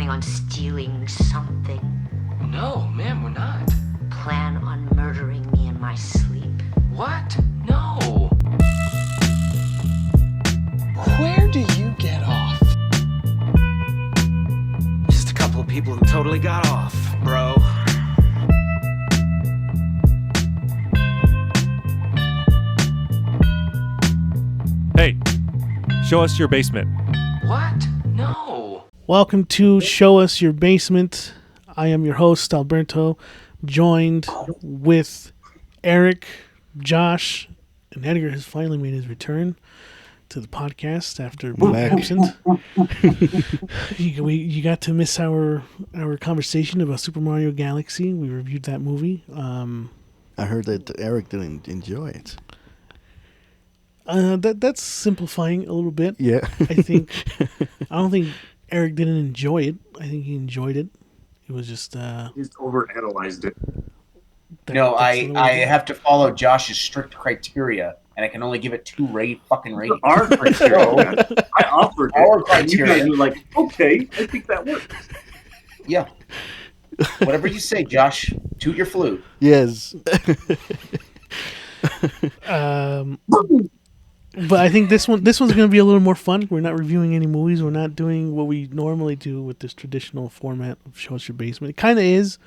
planning on stealing something? No, ma'am, we're not. Plan on murdering me in my sleep? What? No. Where do you get off? Just a couple of people who totally got off, bro. Hey, show us your basement. What? No. Welcome to Show Us Your Basement. I am your host, Alberto, joined with Eric, Josh, and Edgar has finally made his return to the podcast after being absent. You got to miss our conversation about Super Mario Galaxy. We reviewed that movie. I heard that Eric didn't enjoy it. That's simplifying a little bit. Yeah. I don't think Eric didn't enjoy it. I think he enjoyed it. It was just He's overanalyzed it. No, I have to follow Josh's strict criteria, and I can only give it 2 fucking ratings. Our criteria. Man. I offered it. Our And you criteria. guys were like, okay, I think that works. Yeah. Whatever you say, Josh. Toot your flute. Yes. But I think this one's going to be a little more fun. We're not reviewing any movies. We're not doing what we normally do with this traditional format of Show Us Your Basement. It kind of is,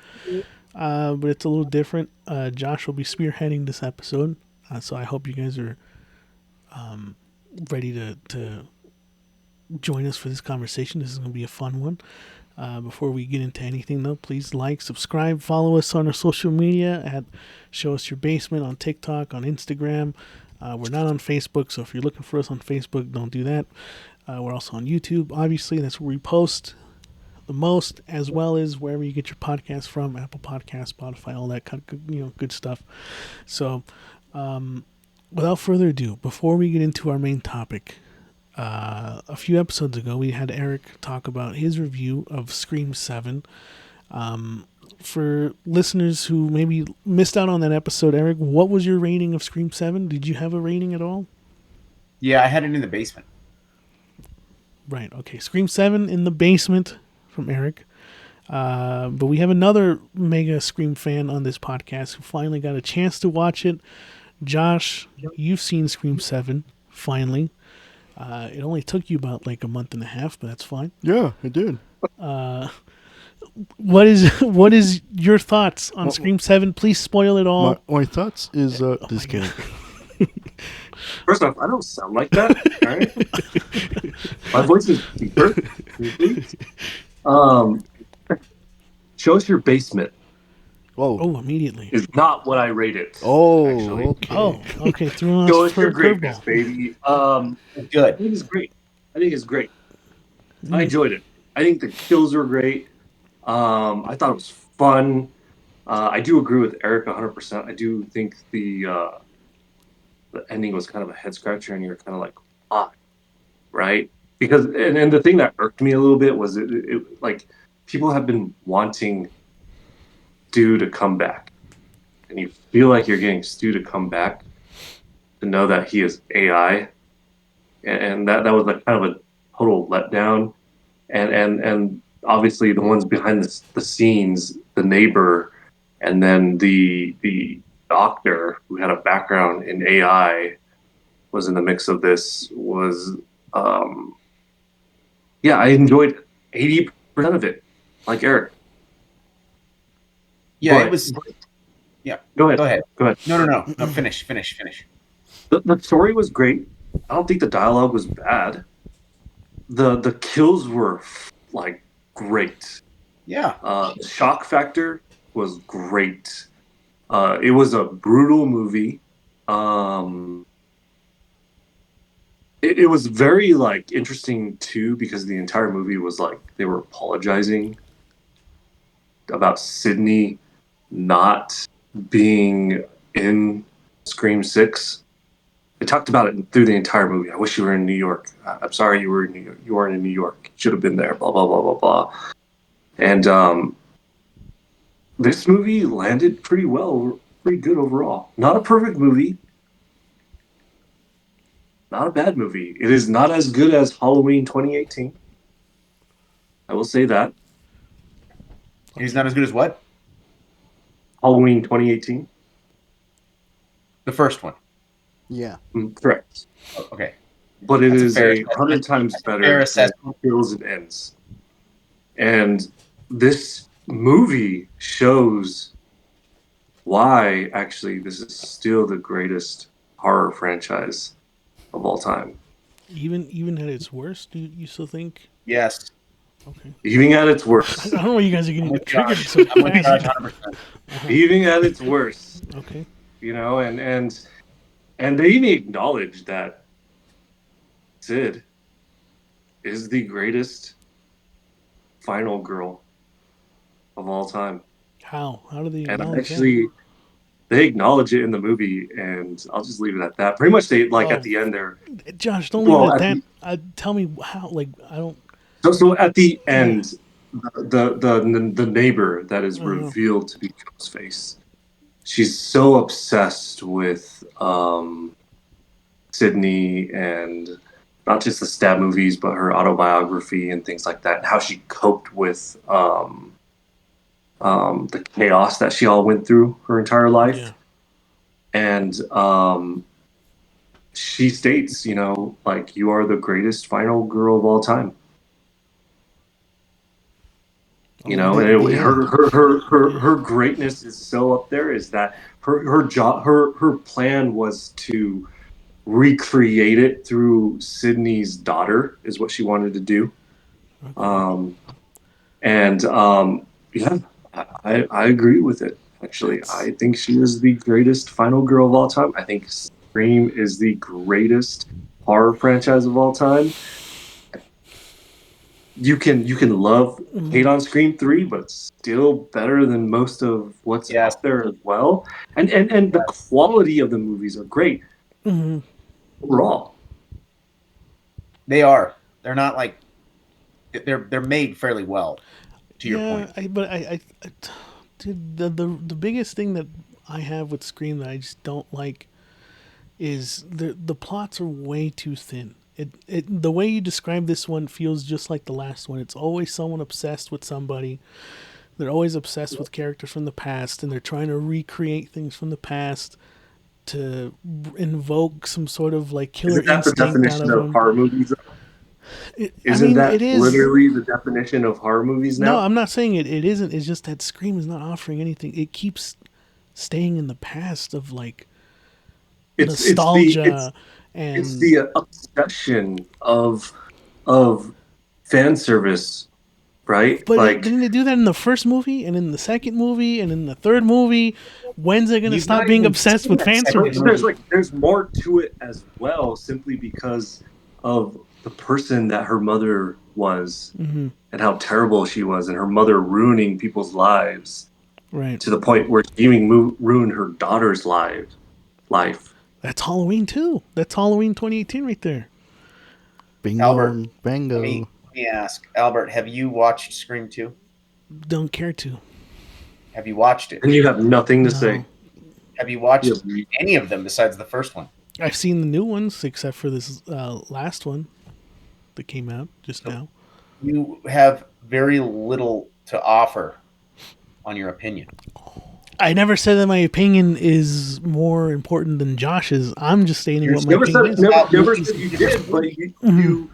but it's a little different. Josh will be spearheading this episode, so I hope you guys are ready to join us for this conversation. This is going to be a fun one. Before we get into anything, though, please like, subscribe, follow us on our social media at Show Us Your Basement on TikTok, on Instagram. We're not on Facebook, so if you're looking for us on Facebook, don't do that. We're also on YouTube, obviously. That's where we post the most, as well as wherever you get your podcasts from, Apple Podcasts, Spotify, all that kind of good stuff. So, without further ado, before we get into our main topic, a few episodes ago, we had Eric talk about his review of Scream 7. For listeners who maybe missed out on that episode, Eric, what was your rating of Scream 7? Did you have a rating at all? Yeah, I had it in the basement. Right, okay. Scream 7 in the basement from Eric. But we have another mega Scream fan on this podcast who finally got a chance to watch it. Josh, you've seen Scream 7, finally. It only took you about like a month and a half, but that's fine. Yeah, I did. What is your thoughts on Scream 7? Please spoil it all. My thoughts is this kidding. First off, I don't sound like that. All right. My voice is deeper. Show Us Your Basement Whoa. Oh, immediately. is not what I rated. Oh, actually. okay. Oh, okay. Threw Show us Us for Your a Greatness, curveball. baby. I Good. think it's great. I enjoyed it. I think the kills were great. I thought it was fun. I do agree with Eric 100%. I do think the ending was kind of a head scratcher, and you're kind of like, right? Because and the thing that irked me a little bit was it like people have been wanting Stu to come back, and you feel like you're getting Stu to come back to know that he is AI, and that was like kind of a total letdown, and obviously the ones behind the scenes, the neighbor, and then the doctor who had a background in AI was in the mix of this. Was I enjoyed 80% of it, like Eric. Yeah, But- it was. Yeah. Go ahead. Go ahead. Go ahead. No. Finish. The story was great. I don't think the dialogue was bad. The kills were like great. Yeah. The shock factor was great. It was a brutal movie. It was very like interesting too, because the entire movie was like they were apologizing about Sydney not being in Scream 6. They talked about it through the entire movie. I wish you were in New York. I'm sorry you were in New York. You weren't in New York. You should have been there. Blah blah blah blah blah. And this movie landed pretty well, pretty good overall. Not a perfect movie. Not a bad movie. It is not as good as Halloween 2018. I will say that. He's not as good as what? Halloween 2018. The first one. Yeah. Correct. Oh, okay. But it That's a is fair 100 times fair better than assessment. it feels and ends. And this movie shows why actually this is still the greatest horror franchise of all time. Even at its worst, do you still think? Yes. Okay. Even at its I worst. don't know why you guys are I'm getting with triggered Josh. so I'm with Josh fast. 100%. Even at its worst. Okay. You know, and they even acknowledge that Sid is the greatest final girl of all time. How? How do they And acknowledge that? actually, they acknowledge it in the movie, and I'll just leave it at that. Pretty much, they like Oh. at the end there. Josh, don't leave Well, it at at that. Tell me how. Like, I don't. so at the end, the neighbor that is revealed to be Ghostface, she's so obsessed with Sydney and not just the stab movies, but her autobiography and things like that, and how she coped with the chaos that she all went through her entire life. Yeah. And she states, you know, like, you are the greatest final girl of all time. You know, and her greatness is so up there. Is that her job? Her plan was to recreate it through Sydney's daughter. Is what she wanted to do. Okay. Yeah, I agree with it. Actually, I think she is the greatest final girl of all time. I think Scream is the greatest horror franchise of all time. You can hate on Scream 3, but it's still better than most of what's Yes. out there as well. And the quality of the movies are great overall. They are. They're not like they're made fairly well. To your point. Dude, the biggest thing that I have with Scream that I just don't like is the plots are way too thin. The way you describe this one feels just like the last one. It's always someone obsessed with somebody. They're always obsessed with characters from the past, and they're trying to recreate things from the past to invoke some sort of like killer Isn't that the instinct out definition of of them. horror movies? Isn't that literally the definition of horror movies now? No, I'm not saying it isn't. It's just that Scream is not offering anything. It keeps staying in the past of like nostalgia and it's the obsession of fan service, right? But like, didn't they do that in the first movie and in the second movie and in the third movie? When's it going to You've stop not being even obsessed seen with that fan second service? movie. there's more to it as well, simply because of the person that her mother was and how terrible she was, and her mother ruining people's lives, Right. to the point where she even ruined her daughter's life. That's Halloween too. That's Halloween 2018 right there. Bingo, Albert, bango. let me ask, Albert, have you watched Scream 2? Don't care to. Have you watched it? And you have nothing to No. say. Have you watched any of them besides the first one? I've seen the new ones except for this last one that came out just now. You have very little to offer on your opinion. I never said that my opinion is more important than Josh's. I'm just stating what my opinion is. Never said you did, but you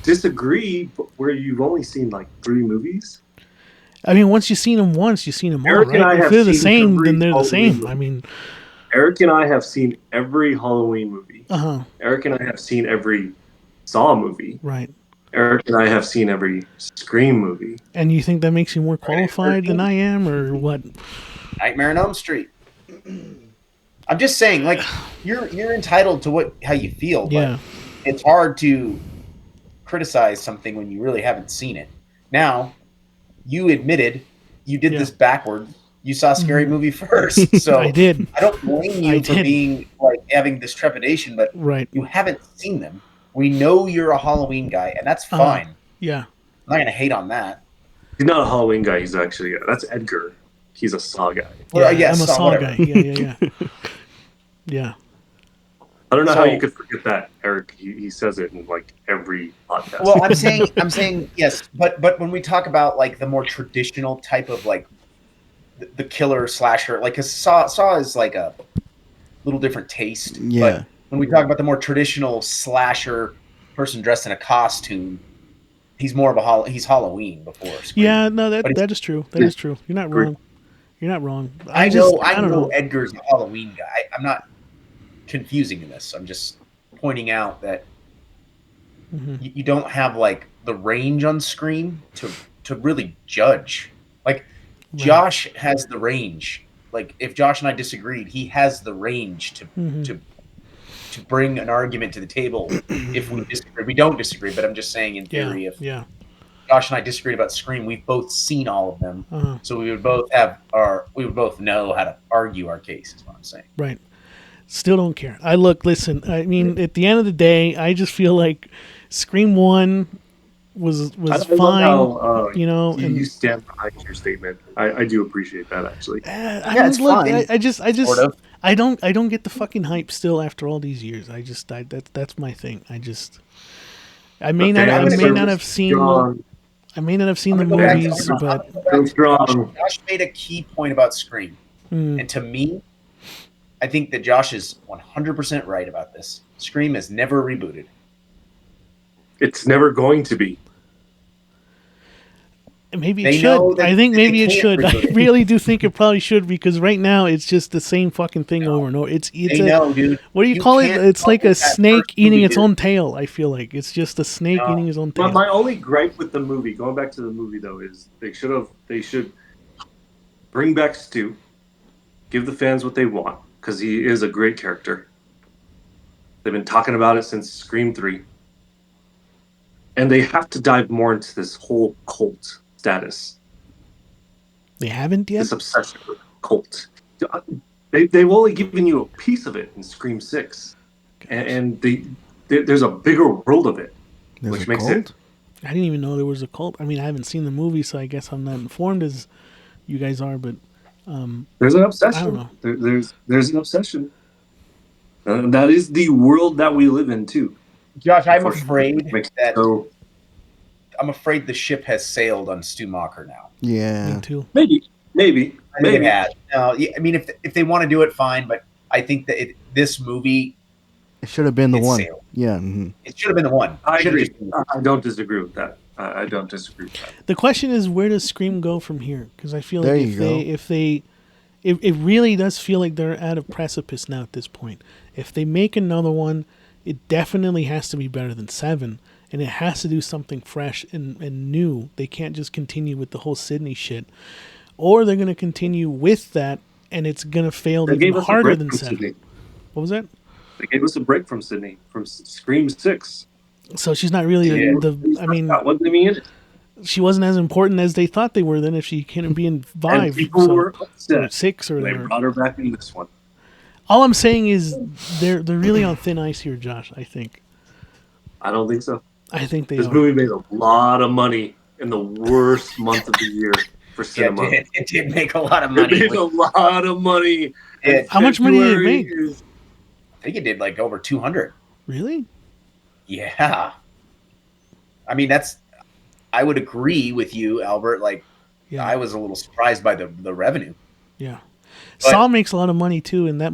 disagree, but where you've only seen like 3 movies. I mean, once you've seen them once, you've seen them all, Eric and I right? If have they're the seen same, every then they're the Halloween same. movie. I mean, Eric and I have seen every Halloween movie. Eric and I have seen every Saw movie. right. Eric and I have seen every Scream movie. And you think that makes you more qualified than I am, or what? Nightmare on Elm Street. I'm just saying, like, you're entitled to how you feel, but Yeah. it's hard to criticize something when you really haven't seen it. Now, you admitted you did this backwards. You saw Scary Movie first, so I did. I don't blame you for being like having this trepidation, but Right. you haven't seen them. We know you're a Halloween guy, and that's fine. Yeah. I'm not gonna hate on that. He's not a Halloween guy. He's actually that's Edgar. He's a Saw guy. Well, Yeah, yes, I'm a Saw guy. Yeah. Yeah. I I don't know how So- you could forget that, Eric. He says it in like every podcast. Well, I'm saying yes, but when we talk about like the more traditional type of like the killer slasher, like 'cause Saw is like a little different taste. Yeah. But when we talk about the more traditional slasher person dressed in a costume, he's more of he's Halloween before Scream. Yeah, no, But it's- that is true. That is true. You're not wrong. You're not wrong. I don't know know. Edgar's a Halloween guy. I'm not confusing in this. I'm just pointing out that you don't have like the range on Scream to really judge. Like Josh has the range. Like if Josh and I disagreed, he has the range to bring an argument to the table if we disagree. We don't disagree, but I'm just saying in theory, if Josh and I disagreed about Scream, we've both seen all of them, so we would both know how to argue our case. Is what I'm saying. Right. Still don't care. Listen. I mean, at the end of the day, I just feel like Scream 1 was I fine. How, and you stand behind your statement. I do appreciate that actually. It's fine. I just sort of. I don't get the fucking hype still after all these years. That's my thing. I may not have seen the movies, but Go strong. Josh made a key point about Scream, and to me, I think that Josh is 100% right about this. Scream is never rebooted. It's never going to be. maybe it should. I think maybe it should. I really do think it probably should, because right now it's just the same fucking thing over and over. Dude. What do you call it? It's like a snake eating its own tail. I feel like it's just a snake eating its own tail. My only gripe with the movie, going back to the movie though, is they should bring back Stu, give the fans what they want, because he is a great character. They've been talking about it since Scream 3. And they have to dive more into this whole cult status. They haven't yet? This obsession with cult. They've only given you a piece of it in Scream 6. And there's a bigger world of it. Which makes it... I didn't even know there was a cult. I mean, I haven't seen the movie, so I guess I'm not informed as you guys are, but... there's an obsession. I don't know. There's an obsession. That is the world that we live in, too. Josh, I'm afraid that I'm afraid the ship has sailed on Stu Macher now. Yeah, me too. Maybe. I think it has. I mean, if they want to do it, fine. But I think that this movie, it should have been the one. Sailed. Yeah, it should have been the one. I agree. I don't disagree with that. I don't disagree with that. The question is, where does Scream go from here? Because I feel like it really does feel like they're at a precipice now at this point. If they make another one, it definitely has to be better than 7, and it has to do something fresh and new. They can't just continue with the whole Sydney shit, or they're going to continue with that, and it's going to fail even harder than 7. Sydney. What was that? They gave us a break from Sydney, from Scream 6. So she's not really she wasn't as important as they thought they were then, if she couldn't be in 5. And people were upset. Or 6 or they brought her back in this one. All I'm saying is they're really on thin ice here, Josh, I think. I don't think so. I think this movie made a lot of money in the worst month of the year for cinema. Yeah, it did make a lot of money. It made a lot of money. How much money did it make? I think it did like over 200. Really? Yeah. I mean, I would agree with you, Albert. Like, I was a little surprised by the revenue. Yeah. But Saw makes a lot of money too, and that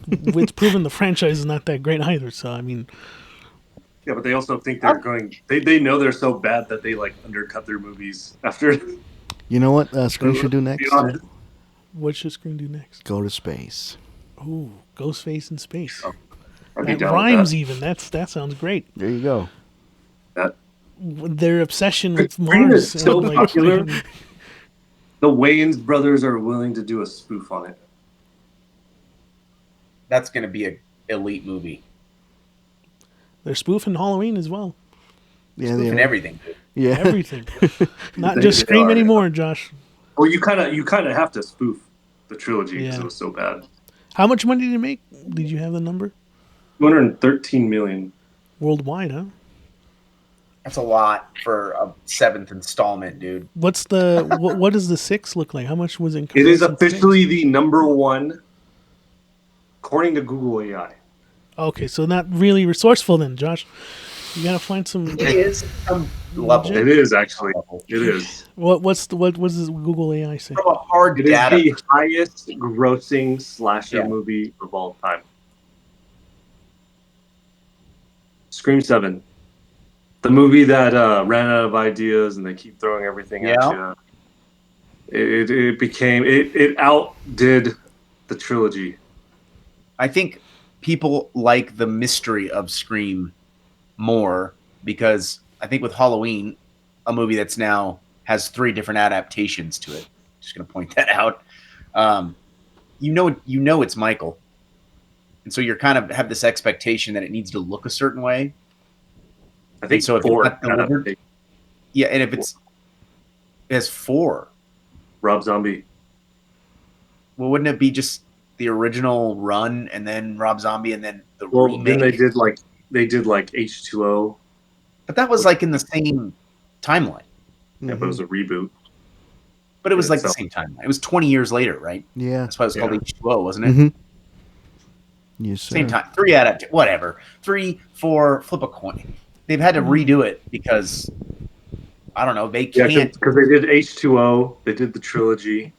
it's proven the franchise is not that great either. So I mean, yeah, but they also think they're going. They know they're so bad that they like undercut their movies after. You know what Scream should do next? What should Scream do next? Go to space. Ooh, Ghostface in space. Oh, that rhymes even. That sounds great. There you go. Their obsession with Mars is so popular. The Wayans brothers are willing to do a spoof on it. That's going to be an elite movie. They're spoofing Halloween as well. Yeah, spoofing everything. Dude. Yeah, everything. Not just Scream anymore, Josh. Well, you kind of have to spoof the trilogy because it was so bad. How much money did it make? Did you have the number? 213 million worldwide, huh? That's a lot for a 7th installment, dude. What's the what does the 6 look like? How much was it? It is officially the number 1, according to Google AI. Okay, so not really resourceful then, Josh. You gotta find some. It is some level. It is actually. It is. What does Google AI say? From a hard It is data. the highest grossing slasher Yeah. movie of all time. Scream 7. The movie that ran out of ideas and they keep throwing everything at Yeah. you. It outdid the trilogy. I think people like the mystery of Scream more because I think with Halloween, a movie that's now has 3 different adaptations to it. Just going to point that out. You know it's Michael, and so you're kind of have this expectation that it needs to look a certain way. I think so if it's 4 not delivered, adaptations. yeah, and if it has 4, Rob Zombie. well, wouldn't it be just the original run and then Rob Zombie and then the Well, remake? then they did like H2O. But that was like in the same timeline. Yeah, but it was a reboot. But it was in like the itself. same timeline. It was 20 years later, right? Yeah. That's why it was called Yeah. H2O, wasn't it? Mm-hmm. Yes, sir. Same time. 3 adaptations, whatever. 3, 4, flip a coin. They've had to redo it because I don't know. They Yeah, can't. because they did H2O. They did the trilogy.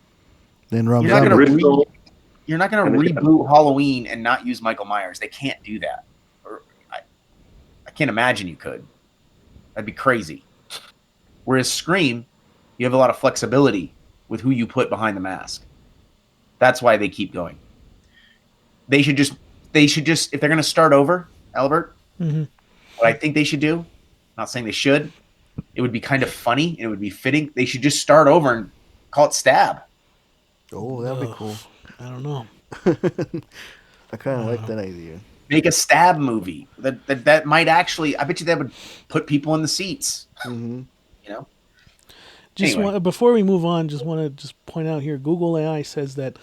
Then Rob You're not Zombie. gonna Original. You're not going And to they- reboot Halloween and not use Michael Myers. They can't do that. Or I can't imagine you could. That'd be crazy. Whereas Scream, you have a lot of flexibility with who you put behind the mask. That's why they keep going. They should just if they're going to start over, Albert, Mhm. what I think they should do, not saying they should, it would be kind of funny and it would be fitting. They should just start over and call it Stab. Oh, that'd be Ugh, cool. I don't know. I kind of like that idea. Make a Stab movie. That might actually, I bet you that would put people in the seats. Mm-hmm. You know? Just Anyway. before we move on, just want to point out here, Google AI says that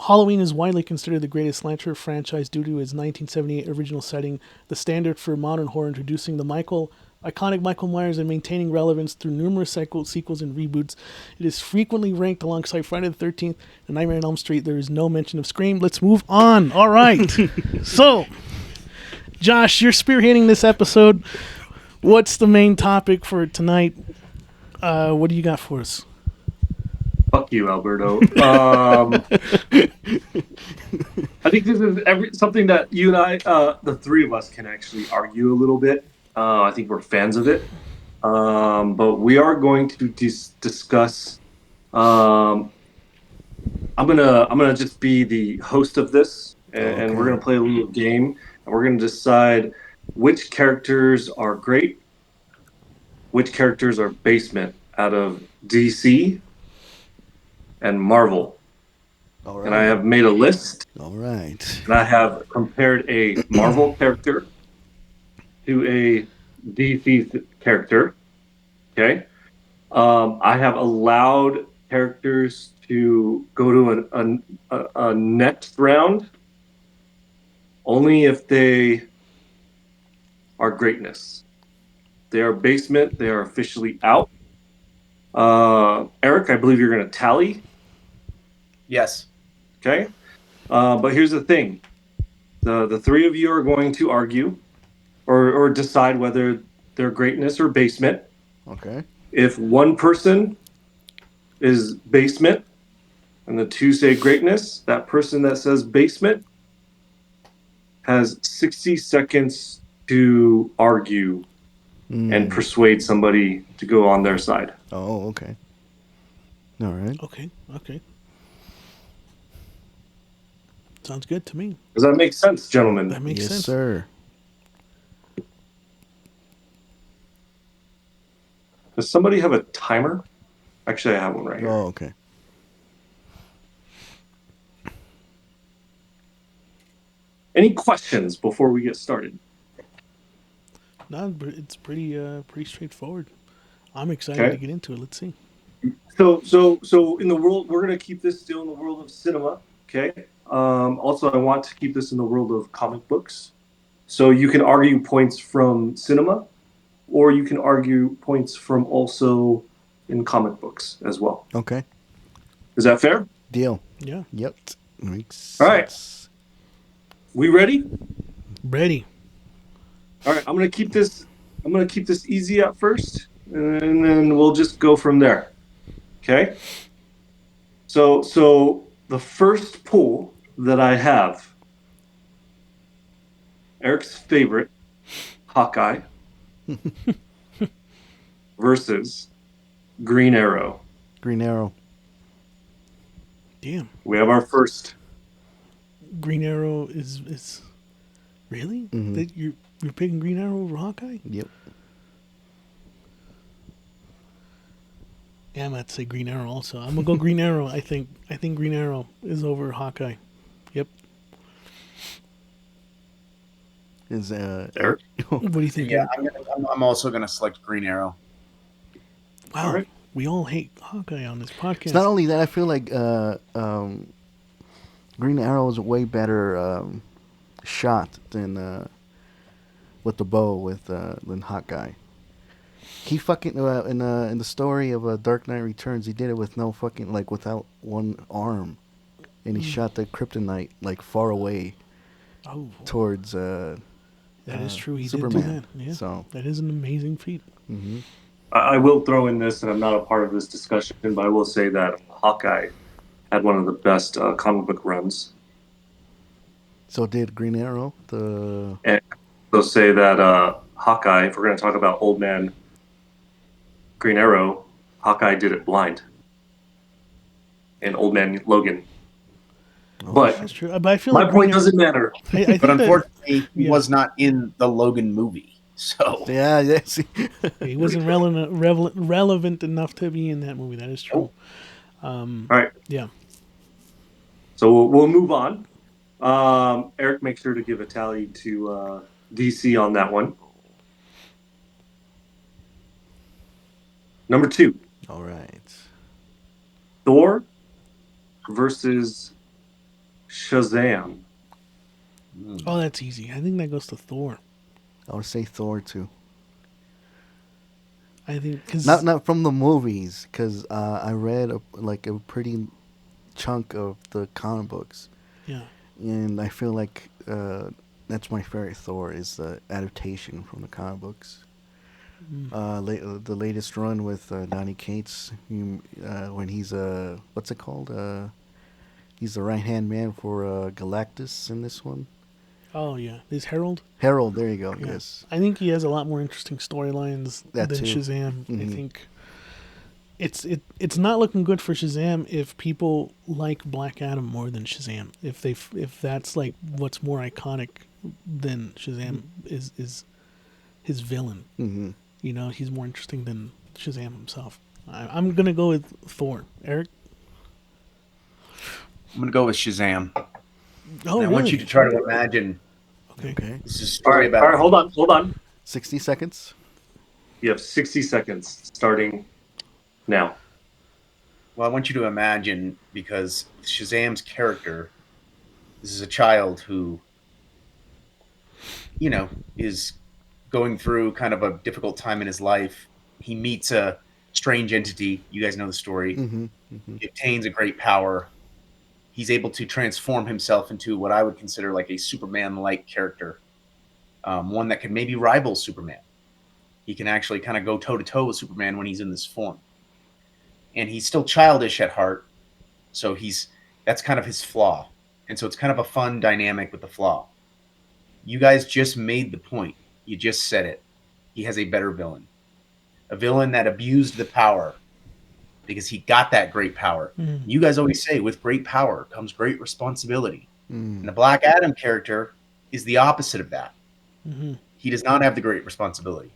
Halloween is widely considered the greatest slasher franchise due to its 1978 original setting, the standard for modern horror, introducing the iconic Michael Myers and maintaining relevance through numerous sequels and reboots. It is frequently ranked alongside Friday the 13th and Nightmare on Elm Street. There is no mention of Scream. Let's move on. All right. So, Josh, you're spearheading this episode. What's the main topic for tonight? What do you got for us? Fuck you, Alberto. I think this is something that you and I, the 3 of us, can actually argue a little bit. I think we're fans of it, but we are going to discuss. I'm gonna just be the host of this, and we're gonna play a little game, and we're gonna decide which characters are great, which characters are basement out of DC and Marvel. All right. And I have made a list, All right. and I have compared a Marvel character to a DC character. Okay. I have allowed characters to go to a next round only if they are greatness. They are basement. They are officially out. Eric, I believe you're going to tally. Yes. Okay. But here's the thing. The 3 of you are going to argue or decide whether they're greatness or basement. Okay. If one person is basement and the 2 say greatness, that person that says basement has 60 seconds to argue and persuade somebody to go on their side. Oh, okay. All right. Okay. Sounds good to me. Does that make sense, gentlemen? That makes Yes, sense. sir. Does somebody have a timer? Actually, I have one right here. Oh, okay. Any questions before we get started? No, but it's pretty straightforward. I'm excited to get into it. Let's see. So in the world, we're going to keep this still in the world of cinema. Okay. Also, I want to keep this in the world of comic books. So you can argue points from cinema, or you can argue points from also in comic books as well. Okay. Is that fair? Deal. Yeah. Yep. Makes All right. sense. We ready? Ready. All right. I'm gonna keep this easy at first, and then we'll just go from there. Okay. So the first pool that I have, Eric's favorite, Hawkeye, versus Green Arrow. Green Arrow. Damn. We have our first. Green Arrow is really? Mhm. That you're picking Green Arrow over Hawkeye? Yep. Yeah, I'm about to say Green Arrow also. I'm gonna go Green Arrow. I think Green Arrow is over Hawkeye. Yep. Is Eric? What do you think? Yeah, Eric? I'm also gonna select Green Arrow. Wow. All right. We all hate Hawkeye on this podcast. It's not only that. I feel like Green Arrow is a way better shot than with the bow than Hawkeye. He fucking in the story of Dark Knight Returns, he did it with no fucking without one arm, and he shot the kryptonite far away Oh, towards that is true. He Superman. did do that. Yeah. So That is an amazing feat. I will throw in this, and I'm not a part of this discussion, but I will say that Hawkeye had one of the best comic book runs. so did Green Arrow. The And they'll say that Hawkeye, if we're going to talk about old man Green Arrow, Hawkeye did it blind. And old man Logan. But That's true. But I feel my like Green point Arrow, doesn't matter. I think But that unfortunately, he yeah. was not in the Logan movie. So yeah. See, he wasn't relevant enough to be in that movie. That is true. All right. Yeah. So we'll move on. Eric, make sure to give a tally to DC on that one. Number 2, all right. Thor versus Shazam. Oh, that's easy. I think that goes to Thor. I would say Thor too. I think because Not from the movies, because I read a pretty chunk of the comic books, yeah. and I feel like that's my favorite Thor is the adaptation from the comic books. The latest run with Donny Cates, when he's what's it called? He's the right hand man for Galactus in this one. Oh yeah, is Harold? Harold, there you go. Yeah. Yes. I think he has a lot more interesting storylines That than too. Shazam. I Mhm. think it's not looking good for Shazam if people like Black Adam more than Shazam. If that's what's more iconic than Shazam is his villain. Mm-hmm. You know, he's more interesting than Shazam himself. I'm gonna go with Thor. Eric? I'm gonna go with Shazam. Oh, And I want you to try to imagine Okay. this is a All story right, about. hold on. 60 seconds. You have 60 seconds starting now. Well, I want you to imagine, because Shazam's character, this is a child who, is going through kind of a difficult time in his life. He meets a strange entity. You guys know the story. Mm-hmm. Mm-hmm. He obtains a great power. He's able to transform himself into what I would consider like a Superman-like character, one that can maybe rival Superman. He can actually kind of go toe-to-toe with Superman when he's in this form. And he's still childish at heart, so that's kind of his flaw. And so it's kind of a fun dynamic with the flaw. You guys just made the point. You just said it. He has a better villain. A villain that abused the power because he got that great power. You guys always say, with great power comes great responsibility. And the Black Adam character is the opposite of that. Mm-hmm. He does not have the great responsibility.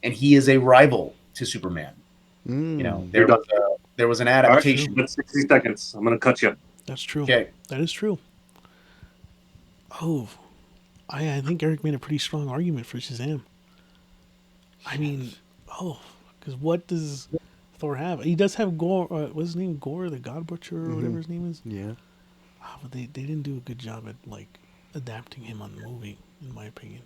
And he is a rival to Superman. Mm. There was an All right, adaptation. that's 60 seconds. I'm going to cut you. That's true. Okay. That is true. Oh, I think Eric made a pretty strong argument for Shazam. I mean, because what does Thor have? He does have Gore. What's his name? Gore, the God Butcher, or whatever his name is. Yeah. But they didn't do a good job at adapting him on the movie, in my opinion.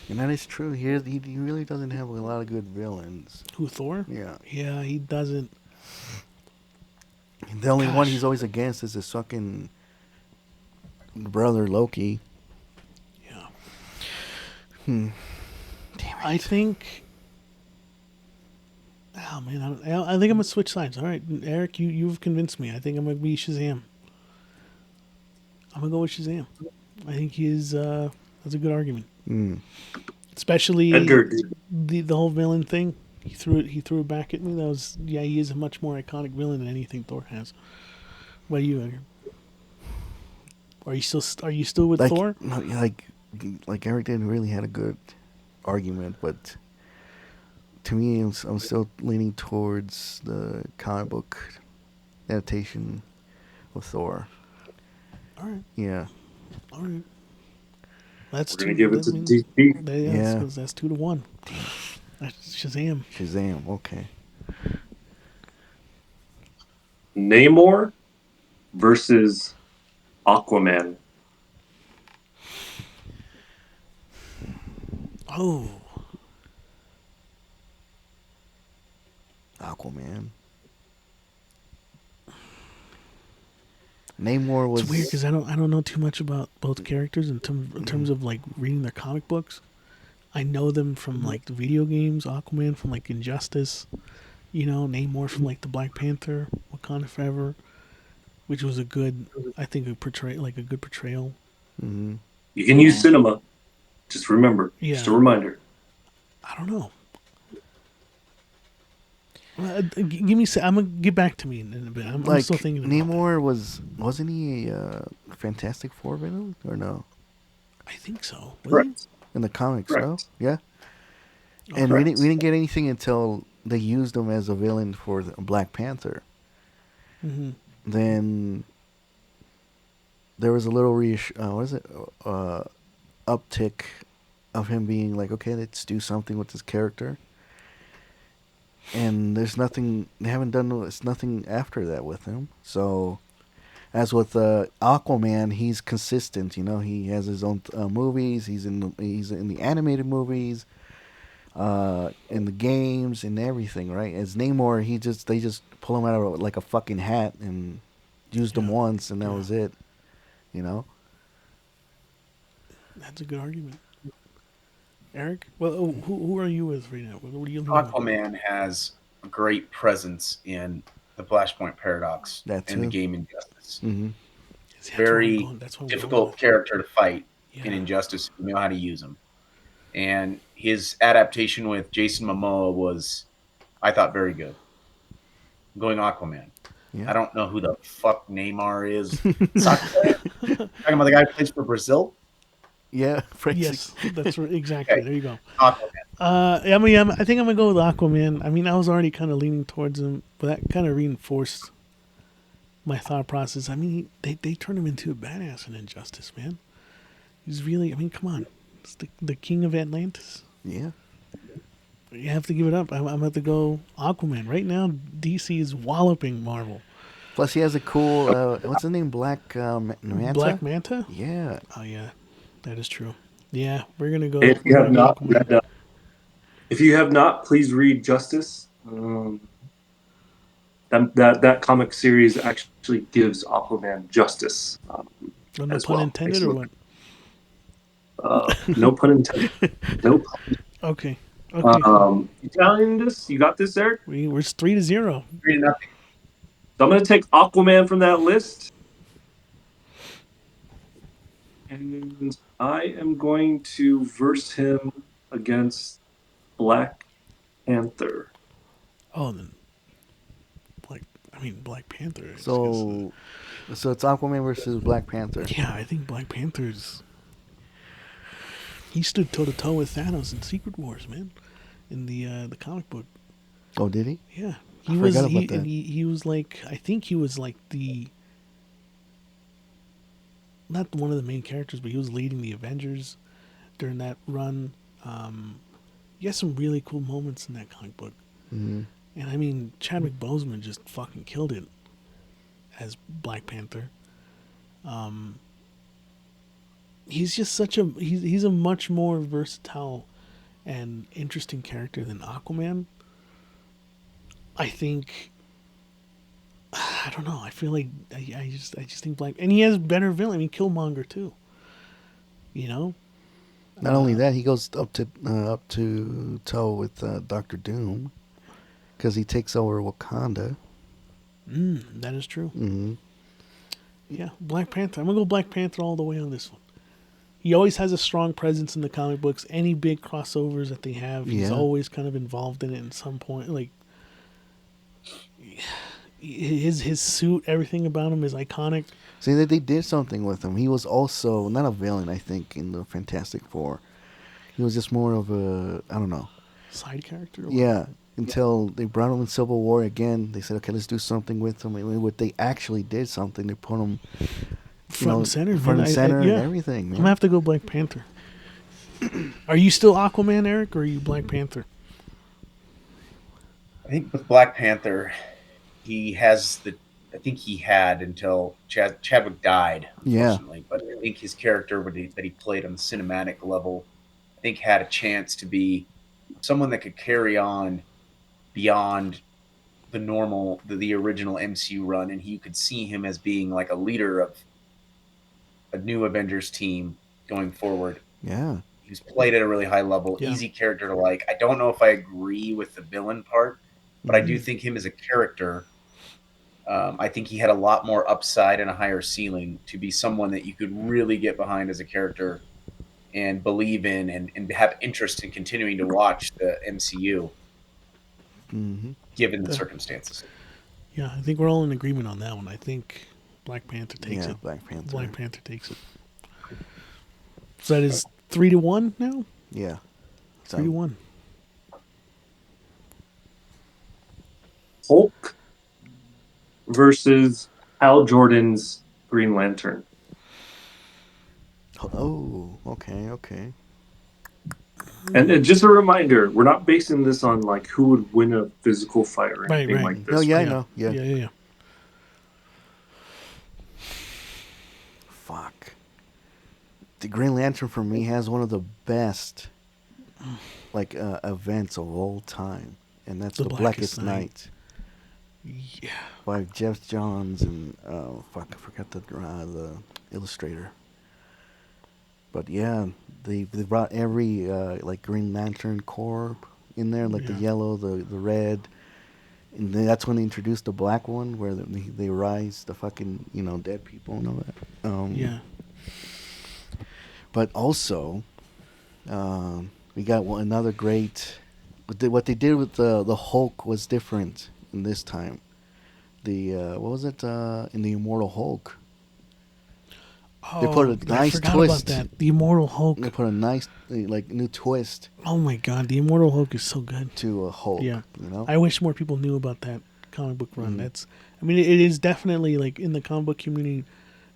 And that is true. He really doesn't have a lot of good villains. Who, Thor? Yeah. Yeah, he doesn't. The only one Gosh. he's always against is his fucking brother Loki. Yeah. Damn it. I think. Oh man, I think I'm gonna switch sides. All right, Eric, you've convinced me. I think I'm gonna be Shazam. I'm gonna go with Shazam. I think that's a good argument, especially Edgar, the whole villain thing. He threw it back at me. That was he is a much more iconic villain than anything Thor has. What do you, Edgar? Are you still with Like, Thor? no, like Eric didn't really had a good argument, but to me, I'm still leaning towards the comic book adaptation of Thor. All right, Yeah, all right. That's we're gonna two. give it That to means, DC. Yeah. that's 2-1. That's Shazam. Shazam. Okay. Namor versus Aquaman. Oh, Aquaman. Namor was it's weird because I don't know too much about both characters in terms of like reading their comic books. I know them from like the video games. Aquaman from like Injustice. Namor from like the Black Panther, Wakanda Forever, which was I think a good portrayal. hmm You can use cinema. Just remember. Just a Yeah. reminder. I don't know. Give me. I'm gonna get back to me in a bit. I'm like still thinking about Namor wasn't he a Fantastic Four villain or no? that. I think so. Was Correct. In the comics, Correct. no? Yeah. he? And Correct. we didn't get anything until they used him as a villain for the Black Panther. Mm-hmm. Then there was a little uptick of him being like, okay, let's do something with this character. And there's nothing they haven't done. It's nothing after that with him. So, as with Aquaman, he's consistent. He has his own movies. He's in the animated movies, in the games, and everything. Right? As Namor, they just pull him out of like a fucking hat and used him Yeah. once, and that Yeah. was it. You know. That's a good argument. Eric, well, who are you with right now? What are you leaning on? Aquaman has a great presence in the Flashpoint Paradox That and the too. game Injustice. Mm-hmm. See, that's Very that's what I'm going difficult with. character to fight in Yeah. Injustice if you know how to use him. And his adaptation with Jason Momoa was, I thought, very good. I'm going Aquaman. Yeah. I don't know who the fuck Neymar is. Soccer player? Talking about the guy who plays for Brazil? Yeah. Yes, that's right. Exactly. Okay. There you go. Aquaman. I think I'm gonna go with Aquaman. I mean, I was already kind of leaning towards him, but that kind of reinforced my thought process. I mean, they turned him into a badass in Injustice, man. He's really. I mean, come on, it's the king of Atlantis. Yeah. You have to give it up. I'm about to go Aquaman right now. DC is walloping Marvel. Plus, he has a cool. What's his name? Black Manta. Black Manta. Yeah. Oh yeah, that is true. Yeah, we're gonna go. If you we're have gonna go not Aquaman. read, if you have not, please read Justice. That comic series actually gives Aquaman justice. No as pun well. intended, or what? No pun intended. No pun. Okay. Okay. Italian this? You got this, Eric? We're 3-0. 3-0. So I'm going to take Aquaman from that list. And I am going to verse him against Black Panther. Oh, then Black Panther. So it's Aquaman versus Black Panther. Yeah, I think Black Panther's. He stood toe to toe with Thanos in Secret Wars, man. In the comic book. Oh, did he? Yeah, I forgot about that. he was like, I think he was like not one of the main characters, but he was leading the Avengers during that run. He has some really cool moments in that comic book. Mm-hmm. And I mean, Chadwick Boseman just fucking killed it as Black Panther. He's just he's a much more versatile and interesting character than Aquaman. I think I don't know. I feel like I just think Black, and he has better villain. I mean, Killmonger too. You know, Not only that, he goes up to toe with Doctor Doom because he takes over Wakanda. that is true. Mm-hmm. Yeah, Black Panther. I'm gonna go Black Panther all the way on this one. He always has a strong presence in the comic books. Any big crossovers that they have, he's Yeah. always kind of involved in it at some point. Like his suit, everything about him is iconic. See that they did something with him. He was also not a villain, I think, in the Fantastic Four. He was just more of a, I don't know. Side character. Yeah. Until they brought him in Civil War again, they said, okay, let's do something with him. And what they actually did something, they put him Front and center. front and center yeah. and everything. Man. I'm gonna have to go Black Panther. Are you still Aquaman, Eric, or are you Black Panther? I think with Black Panther, he has the. I think he had until Chadwick died, Yeah. unfortunately. But I think his character that he played on the cinematic level, I think had a chance to be someone that could carry on beyond the normal, the original MCU run, and you could see him as being like a leader of a new Avengers team going forward. Yeah. He's played at a really high level, Yeah. easy character to like. I don't know if I agree with the villain part, but I do think him as a character, I think he had a lot more upside and a higher ceiling to be someone that you could really get behind as a character and believe in and have interest in continuing to watch the MCU Mm-hmm. given the circumstances. Yeah, I think we're all in agreement on that one. I think Black Panther takes Yeah, it. Black Panther. Black Panther takes it. So that is 3-1 now. Yeah. 3-1. Hulk versus Hal Jordan's Green Lantern. Oh, okay. And just a reminder, we're not basing this on like who would win a physical fight or Right, anything right. like this. No, yeah, I Yeah. know. Yeah. Yeah. Fuck. The Green Lantern for me has one of the best like events of all time, and that's The the Blackest Blackest Night. Night Yeah. by Jeff Johns and I forgot the illustrator. But yeah, they brought every like Green Lantern Corps in there, like the Yeah. yellow, the red, and then that's when they introduced the black one, where they rise the fucking dead people and all that. Yeah. But also, we got another great. What they did with the Hulk was different in this time. The what was it in the Immortal Hulk? They put a I nice forgot twist. about that. The Immortal Hulk. They put a nice like new twist Oh my God, the Immortal Hulk is so good. to a Hulk. Yeah. You know. I wish more people knew about that comic book run. Mhm. That's, I mean, it is definitely like in the comic book community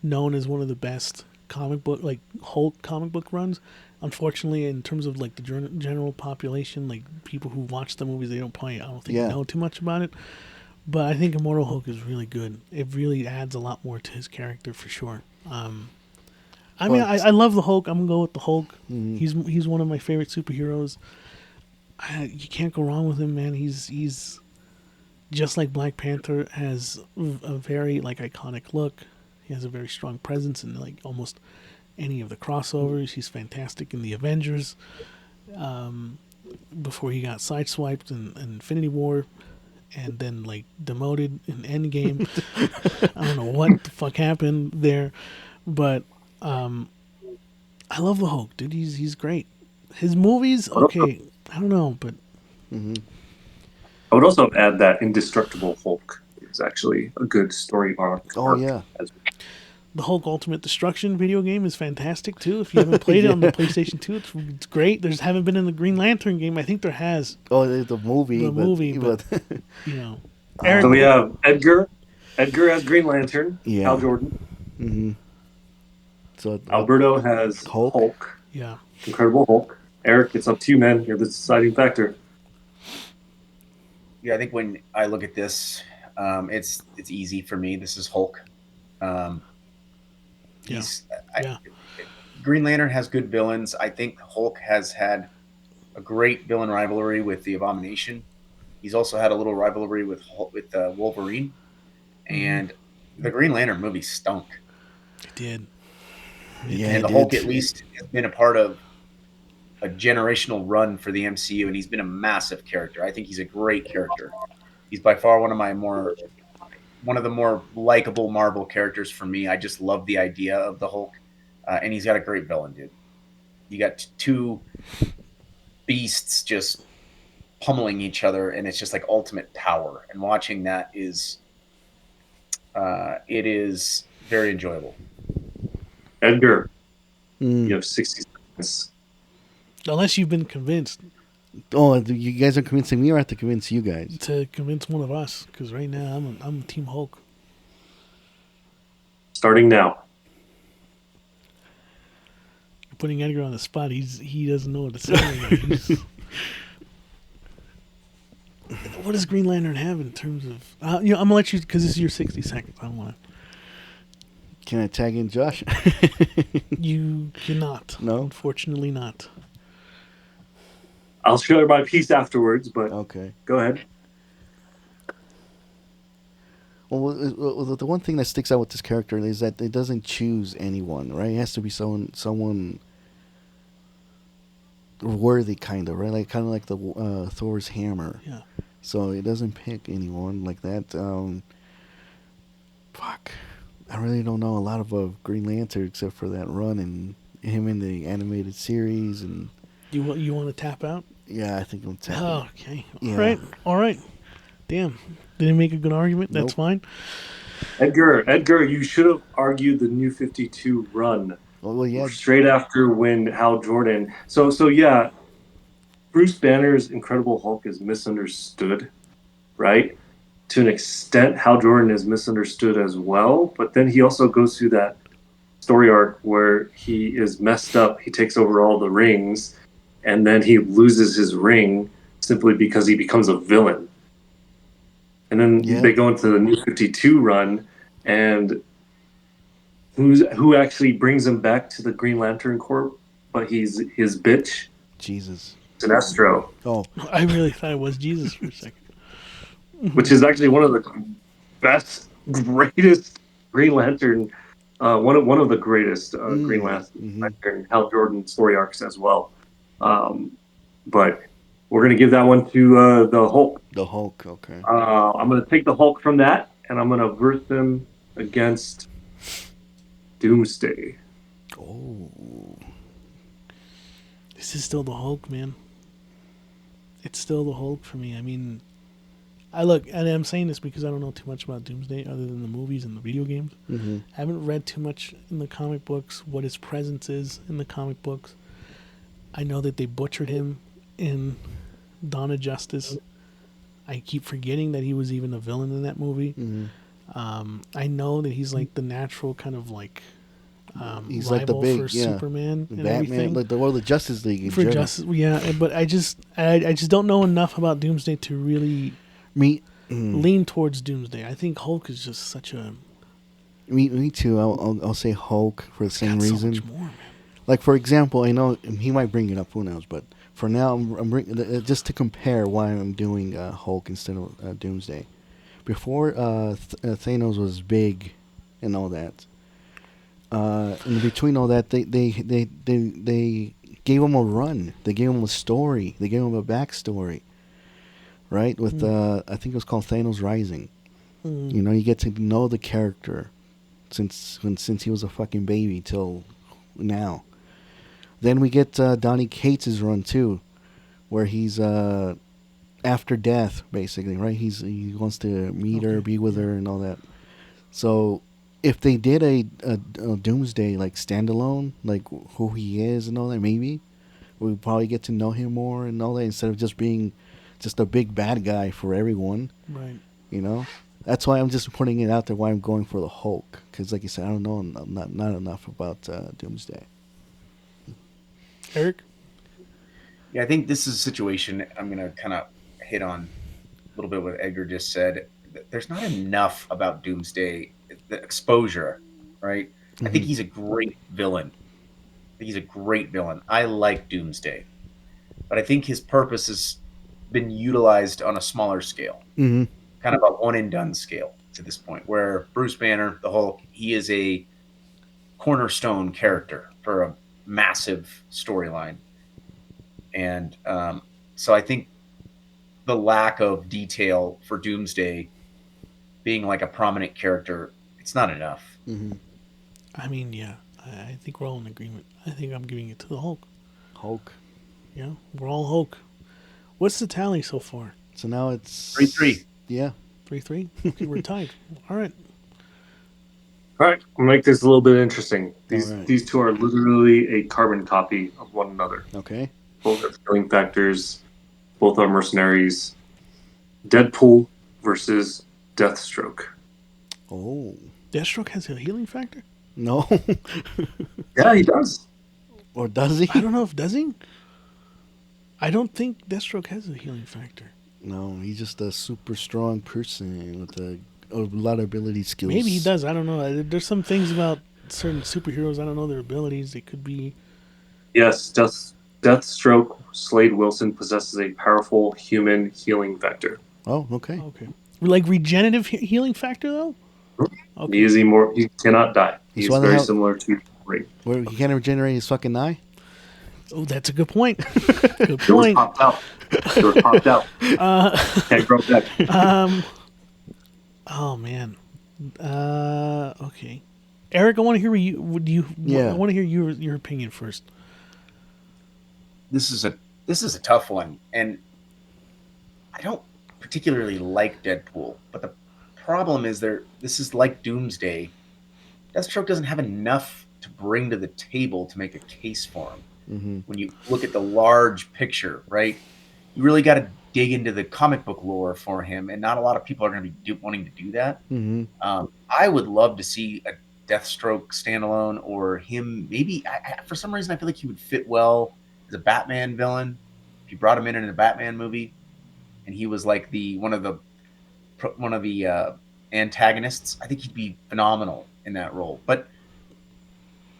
known as one of the best comic book like Hulk comic book runs. Unfortunately, in terms of like the general population, like people who watch the movies, they don't probably, I don't think Yeah. know too much about it. But I think Immortal Hulk is really good. It really adds a lot more to his character for sure. I mean, But- I love the Hulk. I'm gonna go with the Hulk. Mhm. He's one of my favorite superheroes. You can't go wrong with him, man. He's just like Black Panther, has a very like iconic look. He has a very strong presence in like almost any of the crossovers. He's fantastic in the Avengers. Before he got sideswiped in Infinity War, and then like demoted in Endgame. I don't know what the fuck happened there, but I love the Hulk, dude. He's great. His movies, okay, I don't know, but Mhm. I would also add that Indestructible Hulk is actually a good story arc. Oh, yeah. as the Hulk Ultimate Destruction video game is fantastic too. If you haven't played it on the PlayStation 2, it's great. There's haven't been in the Green Lantern game. I think there has. Oh, the movie. The movie, but- You know, Eric. So we have Edgar. Edgar has Green Lantern. Yeah. Hal Jordan. Mhm. So Alberto has Hulk. Hulk. Yeah. Incredible Hulk. Eric, it's up to you, man. You're the deciding factor. Yeah, I think when I look at this, it's easy for me. This is Hulk. He's Yeah. Green Lantern has good villains. I think Hulk has had a great villain rivalry with the Abomination. He's also had a little rivalry with Wolverine, and the Green Lantern movie stunk. It did. Yeah, And the Hulk at least has been a part of a generational run for the MCU, and he's been a massive character. I think he's a great character. He's by far one of the more likable Marvel characters for me. I just love the idea of the Hulk, and he's got a great villain, dude. You got two beasts just pummeling each other, and it's just like ultimate power. And watching that is, it is very enjoyable. Edgar, you have 60 seconds. Unless you've been convinced Oh, you guys are convincing me, or I have to convince you guys? to convince one of us, because right now I'm Team Hulk. Starting now. You're putting Edgar on the spot. He doesn't know what to say. Right now. What does Green Lantern have in terms of? I'm gonna let you, because this is your 60 seconds. I don't want to. Can I tag in Josh? You cannot. No? Unfortunately not. I'll share my piece afterwards, but Okay. go ahead. Well, the one thing that sticks out with this character is that it doesn't choose anyone, right? It has to be someone worthy, kind of, right? Like kind of like the Thor's hammer. Yeah. So it doesn't pick anyone like that. Fuck, I really don't know a lot of Green Lantern except for that run and him in the animated series, and You want to tap out? yeah, I think I'm tapping. Oh, okay. Yeah. All right. Damn. Didn't make a good argument. That's Nope. fine. Edgar, you should have argued the New 52 run Well, yeah, straight after when Hal Jordan. So yeah, Bruce Banner's Incredible Hulk is misunderstood, right? To an extent, Hal Jordan is misunderstood as well. But then he also goes through that story arc where he is messed up. He takes over all the rings, and then he loses his ring simply because he becomes a villain. And then Yeah. they go into the New 52 run, and who actually brings him back to the Green Lantern Corps, but he's his bitch, Jesus. Sinestro, Oh, I really thought it was Jesus for a second. which is actually one of the best, greatest Green Lantern, one of the greatest Green Lantern Hal Jordan story arcs as well. But we're gonna give that one to the Hulk. the Hulk. Okay. I'm gonna take the Hulk from that, and I'm gonna verse him against Doomsday. Oh. This is still the Hulk, man. It's still the Hulk for me. I mean, and I'm saying this because I don't know too much about Doomsday other than the movies and the video games. Mm-hmm. I haven't read too much in the comic books, what his presence is in the comic books. I know that they butchered him in Dawn of Justice. I keep forgetting that he was even a villain in that movie. Mm-hmm. I know that he's like the natural kind of like He's rival like the big, for Superman and Batman, everything. like the Justice League in For general. Justice, yeah, but I just don't know enough about Doomsday to really lean towards Doomsday. I think Hulk is just such a Me too. I'll say Hulk for the same got reason. So much more, man. Like for example, I know he might bring it up. Who knows? But for now, I'm just to compare why I'm doing Hulk instead of Doomsday. Before Thanos was big, and all that. In between all that, they gave him a run. They gave him a story. They gave him a backstory. Right? With I think it was called Thanos Rising. You know, you get to know the character since he was a fucking baby till now. Then we get Donny Cates' run too, where he's after death, basically, right? He wants to meet her, be with her, and all that. So if they did a Doomsday like standalone, like who he is and all that, maybe we'd probably get to know him more and all that instead of just being just a big bad guy for everyone. Right. You know, that's why I'm just putting it out there. Why I'm going for the Hulk, because like you said, I don't know not enough about Doomsday. Eric? Yeah, I think this is a situation I'm going to kind of hit on a little bit what Edgar just said. There's not enough about Doomsday, the exposure, right? I think he's a great villain. I like Doomsday. But I think his purpose has been utilized on a smaller scale, kind of a one and done scale. to this point, where Bruce Banner, the Hulk, he is a cornerstone character for a massive storyline. And so I think the lack of detail for Doomsday being like a prominent character, it's not enough. Mm-hmm. I mean, yeah, I think we're all in agreement. I think I'm giving it to the Hulk. Hulk. Yeah, we're all Hulk. What's the tally so far? So now it's 3-3. Yeah. 3-3. Okay, we're tied. All right. All right, we'll make this a little bit interesting. These All right. these two are literally a carbon copy of one another. Okay. Both have healing factors. Both are mercenaries. Deadpool versus Deathstroke. Oh. Deathstroke has a healing factor? No. Yeah, he does. Or does he? I don't know if does he? I don't think Deathstroke has a healing factor. No, he's just a super strong person with a lot of ability skills. Maybe he does. I don't know. There's some things about certain superheroes. I don't know their abilities. They could be. Yes, Deathstroke Slade Wilson possesses a powerful human healing factor. Oh, okay. Okay. Like regenerative healing factor, though? Okay. He is he cannot die. He's why the very hell- similar to Ring. Where he can't regenerate his fucking eye? Oh, that's a good point. Good Yours point. popped out. Yours popped out. Can't grow back. Oh, man. Okay. Eric, I want to hear Yeah. I want to hear your opinion first. This is a tough one, and I don't particularly like Deadpool, but the problem is this is like Doomsday. Deathstroke doesn't have enough to bring to the table to make a case for him. Mm-hmm. When you look at the large picture, right? You really got to dig into the comic book lore for him, and not a lot of people are going to be wanting to do that. Mm-hmm. I would love to see a Deathstroke standalone, or him maybe. For some reason, I feel like he would fit well as a Batman villain. If you brought him in a Batman movie, and he was like one of the antagonists, I think he'd be phenomenal in that role. But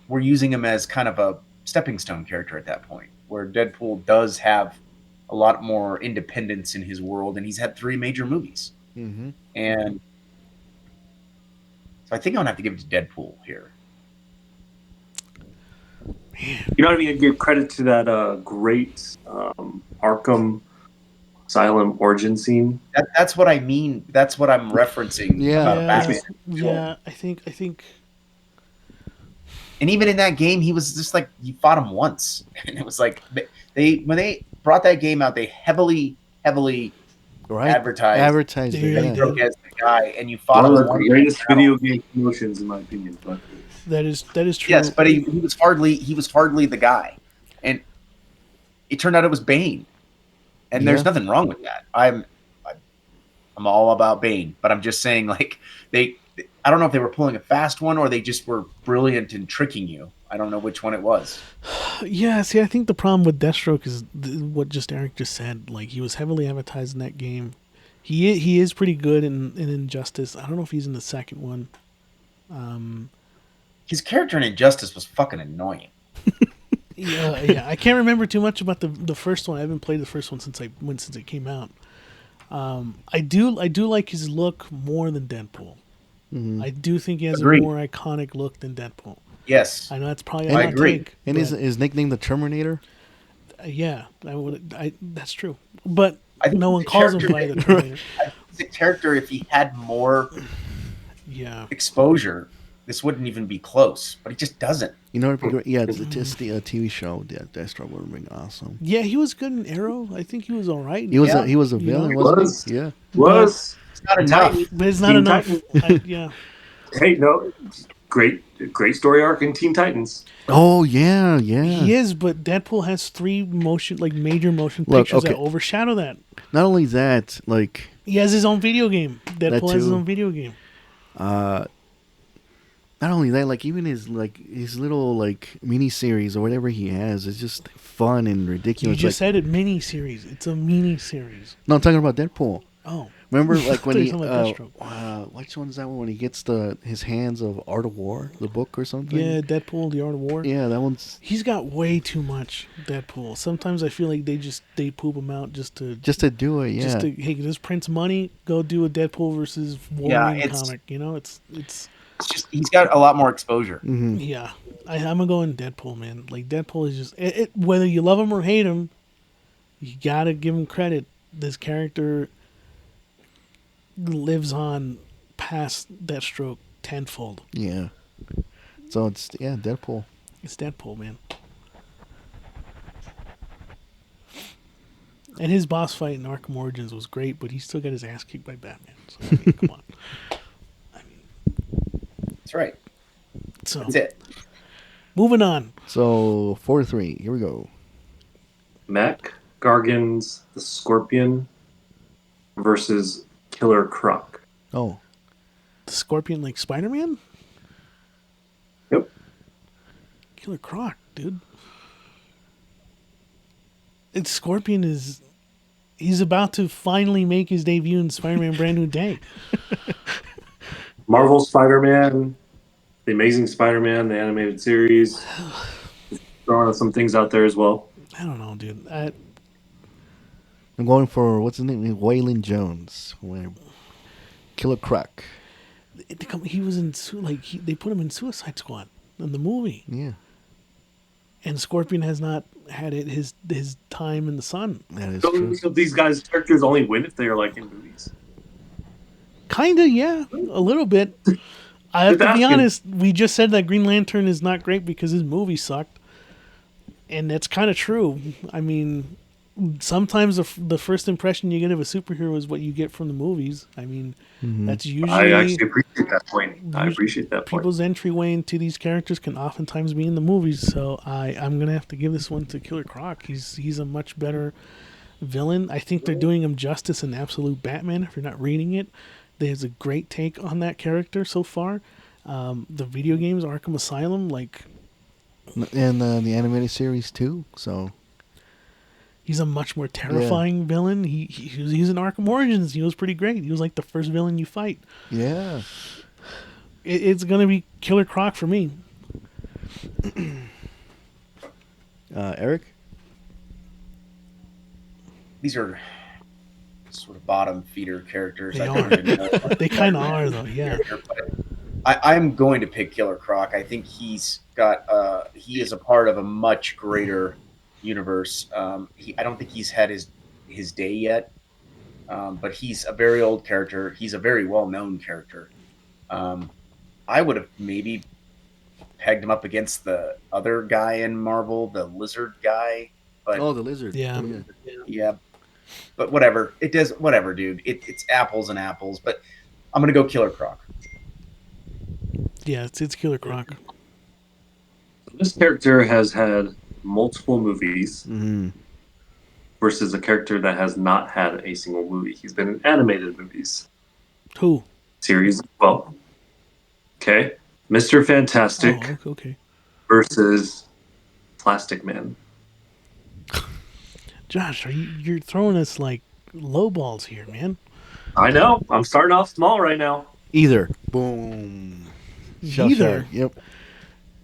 we're using him as kind of a stepping stone character at that point, where Deadpool does have a lot more independence in his world, and he's had 3 major movies. Mm-hmm. And so I think I'm gonna have to give it to Deadpool here. You know what I mean? I give credit to that great Arkham Asylum origin scene. That's what I mean. That's what I'm referencing Yeah. about Yeah, Batman. yeah. I think. And even in that game, he was just like, you fought him once, and it was like when they brought that game out, they heavily Right. advertised There that you he go. broke as the guy, and you fought One him of the once. greatest video game promotions, in my opinion. But That is true. Yes, but he was hardly the guy, and it turned out it was Bane, and there's Yeah. nothing wrong with that. I'm all about Bane, but I'm just saying, like, I don't know if they were pulling a fast one or they just were brilliant in tricking you. I don't know which one it was. Yeah, see, I think the problem with Deathstroke is what just Eric just said. Like, he was heavily advertised in that game. He is pretty good in Injustice. I don't know if he's in the second one. His character in Injustice was fucking annoying. Yeah. I can't remember too much about the first one. I haven't played the first one since it came out. I do like his look more than Deadpool. Mm-hmm. I do think he has Agreed. a more iconic look than Deadpool. Yes. I know that's probably I a hot agree. take, And but, his nickname the Terminator? yeah, that's true. But I think no one the calls him character- by the Terminator. The character, if he had more Yeah. exposure, this wouldn't even be close. But he just doesn't. You know what would be great? Yeah, it's a TV show. Yeah, Deathstroke would have been awesome. Yeah, he was good in Arrow. I think he was all right. He was Yeah. a villain, You know, wasn't he? Yeah. was It's not Teen enough. Titans. But it's not Teen enough. Titans. Yeah. Hey, no, great story arc in Teen Titans. Oh yeah, yeah. He is, but Deadpool has 3 major motion Look, pictures that okay. overshadow that. Not only that, like He has his own video game. Deadpool has his too. own video game. not only that, like even his little like mini series or whatever he has is just fun and You ridiculous. just said it, mini series. It's a mini series. No, I'm talking about Deadpool. Oh, Remember, like when Thought he, you were talking about which one is that one? When he gets his hands of Art of War, the book or something. yeah, Deadpool, The Art of War. Yeah, that one's He's got way too much Deadpool. Sometimes I feel like they poop him out just to do it. Yeah, just to hey, this prints money. Go do a Deadpool versus Yeah, Wolverine it's- comic. You know, it's It's just he's got a lot more exposure. yeah. I'm gonna go in Deadpool, man. Like Deadpool is just whether you love him or hate him, you gotta give him credit. This character lives on past Deathstroke tenfold. yeah. So it's Deadpool. It's Deadpool, man. And his boss fight in Arkham Origins was great, but he still got his ass kicked by Batman. So, I mean, come on. That's right. So, That's it. moving on. So 4-3. Here we go. Mac Gargan's the Scorpion versus Killer Croc. Oh, The Scorpion, like Spider-Man? Yep. Killer Croc, dude. It's Scorpion is... He's about to finally make his debut in Spider-Man Brand New Day. Marvel Spider-Man, The Amazing Spider-Man, the animated series. Throwing some things out there as well. I don't know, dude. I'm going for what's his name? Waylon Jones. Killer Croc. He was in... they put him in Suicide Squad in the movie. Yeah, And Scorpion has not had his time in the sun. that is true. So these guys' characters only win if they are like in movies. Kinda, yeah, a little bit. I have Just to be asking. honest. We just said that Green Lantern is not great because his movie sucked, and that's kind of true. I mean, sometimes the first impression you get of a superhero is what you get from the movies. I mean, that's I usually actually appreciate that point. I appreciate that point. people's entryway into these characters can oftentimes be in the movies. So I'm gonna have to give this one to Killer Croc. He's a much better villain. I think they're doing him justice in Absolute Batman. If you're not reading it, there's a great take on that character so far. The video games, Arkham Asylum, like And the animated series too. So he's a much more terrifying villain. He's in Arkham Origins. He was pretty great. He was like the first villain you fight. yeah, It's gonna be Killer Croc for me. Eric. These are sort of bottom feeder characters. They I don't are. even know what They kind of are though. Yeah. character, but I'm going to pick Killer Croc. I think he is a part of a much greater universe. I don't think he's had his day yet, but he's a very old character. He's a very well known character. I would have maybe pegged him up against the other guy in Marvel, the lizard guy, but Oh, the lizard. Yeah. yeah. But whatever. It does whatever, dude. It's apples and apples. But I'm gonna go Killer Croc. Yeah, it's Killer Croc. This character has had multiple movies Mm-hmm. versus a character that has not had a single movie. He's been in animated movies, Who? series as well. Okay. Mr. Fantastic Oh, okay. versus Plastic Man. Josh, you're throwing us like low balls here, man. I know. I'm starting off small right now. Either. Boom. Shell Neither. shock. Yep.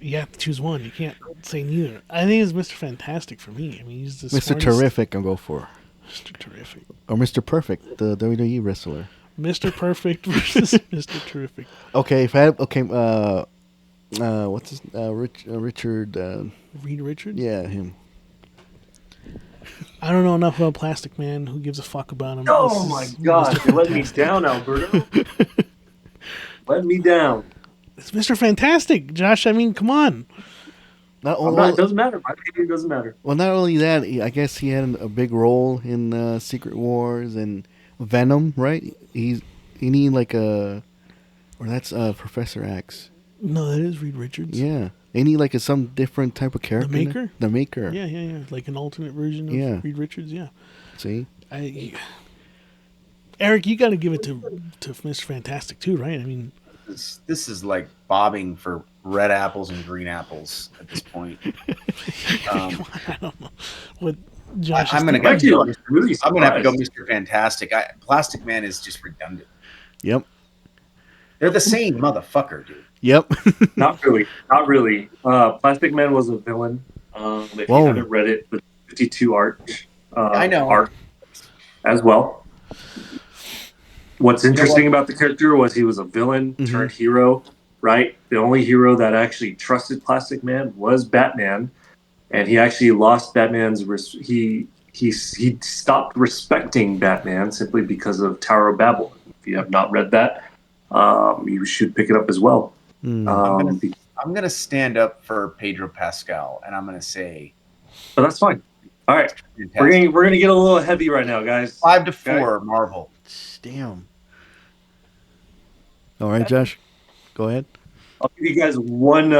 You have to choose one. You can't say neither. I think it's Mr. Fantastic for me. I mean, he's the Mr. smartest- Terrific, I'll go for. Mr. Terrific. Or Mr. Perfect, the WWE wrestler. Mr. Perfect versus Mr. Terrific. Okay, if I had, what's his, Richard, Reed Richards? yeah, him. I don't know enough about Plastic Man. Who gives a fuck about him? Oh This my is God. Mr. You let me Fantastic. down, Alberto. Let me down. It's Mr. Fantastic, Josh. I mean, come on. Not I'm only, not, it doesn't matter. My opinion doesn't matter. well, not only that, I guess he had a big role in Secret Wars and Venom, right? He need like or that's Professor X. No, that is Reed Richards. Yeah, ain't he like some different type of character? in it? Maker? The Maker. Yeah. Like an alternate version of Yeah. Reed Richards. Yeah. See, Eric, you got to give it to Mr. Fantastic too, right? I mean, This is like bobbing for red apples and green apples at this point. I don't know what. Josh, I'm is gonna the- go. Actually, like, really I'm gonna have to go, surprised. Mr. Fantastic. Plastic Man is just redundant. Yep. They're the same motherfucker, dude. Yep. Not really. Not really. Plastic Man was a villain. If you Whoa. haven't read it, the 52 I know. arc as well. What's interesting about the character was he was a villain turned hero, right? The only hero that actually trusted Plastic Man was Batman, and he actually lost Batman's. He stopped respecting Batman simply because of Tower of Babel. If you have not read that, you should pick it up as well. I'm gonna stand up for Pedro Pascal, and I'm gonna say, But that's fine. All right, fantastic. we're gonna get a little heavy right now, guys. 5-4, Marvel. Damn. All right, Josh. Go ahead. I'll give you guys one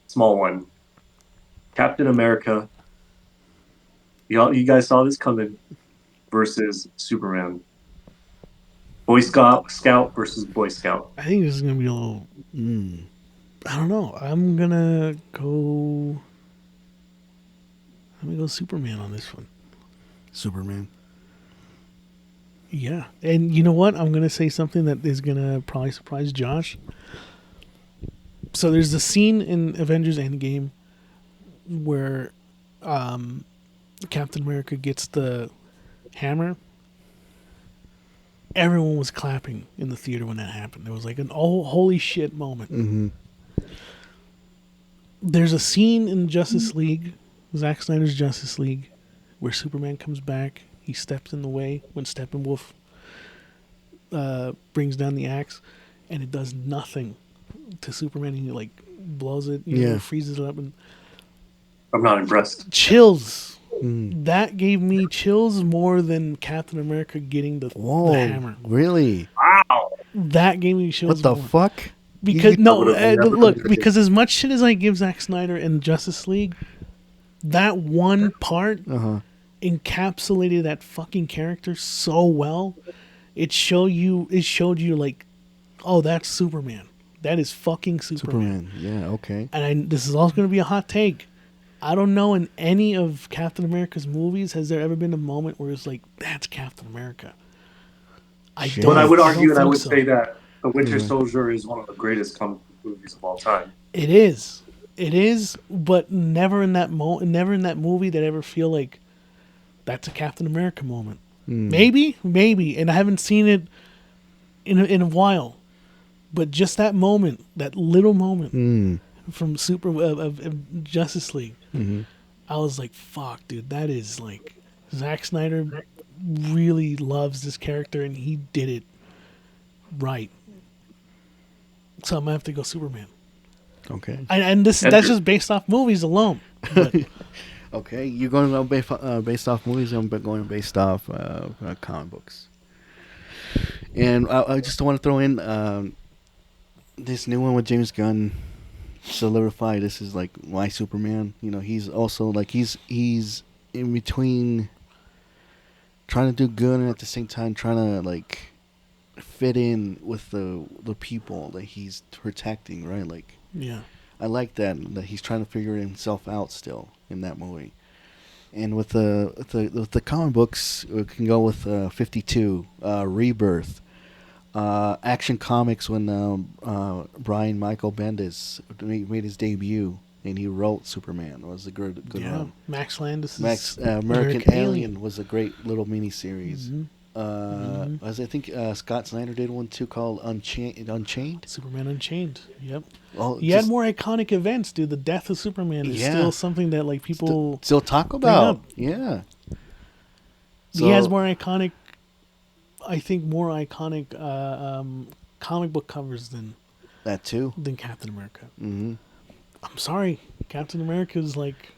small one. Captain America. You guys saw this coming versus Superman. Boy Scout versus Boy Scout. I think this is gonna be a little. I don't know. I'm gonna go Superman on this one. Superman. Yeah, and you know what? I'm gonna say something that is gonna probably surprise Josh. So there's the scene in Avengers Endgame where Captain America gets the hammer. Everyone was clapping in the theater when that happened. It was like an holy shit moment. There's a scene in Justice League, Zack Snyder's Justice League, where Superman comes back. He steps in the way when Steppenwolf brings down the axe, and it does nothing to Superman. And he like blows it, freezes it up, and I'm not impressed. chills. That gave me chills more than Captain America getting the hammer. Really? Wow. That gave me chills. What the more. fuck? Because no, never look, because as much shit as I give Zack Snyder and Justice League, that one part encapsulated that fucking character so well. It showed you like, oh, that's Superman. That is fucking Superman. Yeah, okay. And this is also going to be a hot take. I don't know in any of Captain America's movies has there ever been a moment where it's like, that's Captain America. But I would argue, and I think would so. say that The Winter Soldier is one of the greatest comic book movies of all time. It is, but never in that movie that I ever feel like that's a Captain America moment. Maybe, and I haven't seen it in a while, but just that moment, that little moment from of Justice League, I was like, "Fuck, dude, that is like Zack Snyder really loves this character, and he did it right." So I'm gonna have to go Superman. Okay. And that's just based off movies alone. But Okay, you're going to go based off movies. I'm going based off comic books. And I just want to throw in this new one with James Gunn, solidified. This is like why Superman. You know, he's also like he's in between trying to do good and at the same time trying to like fit in with the people that he's protecting. Right, like yeah. I like that he's trying to figure himself out still in that movie. And with the comic books, we can go with 52, Rebirth, Action Comics when Brian Michael Bendis made his debut and he wrote Superman. It was a good run. Max Landis' American Alien was a great little mini series. As I think Scott Snyder did one too called Unchained. Superman Unchained. Yep. Well, He had more iconic events, dude. The death of Superman is still something that like people still talk about. up. Yeah. He has more iconic, I think, comic book covers than that too. Than Captain America. I'm sorry, Captain America is like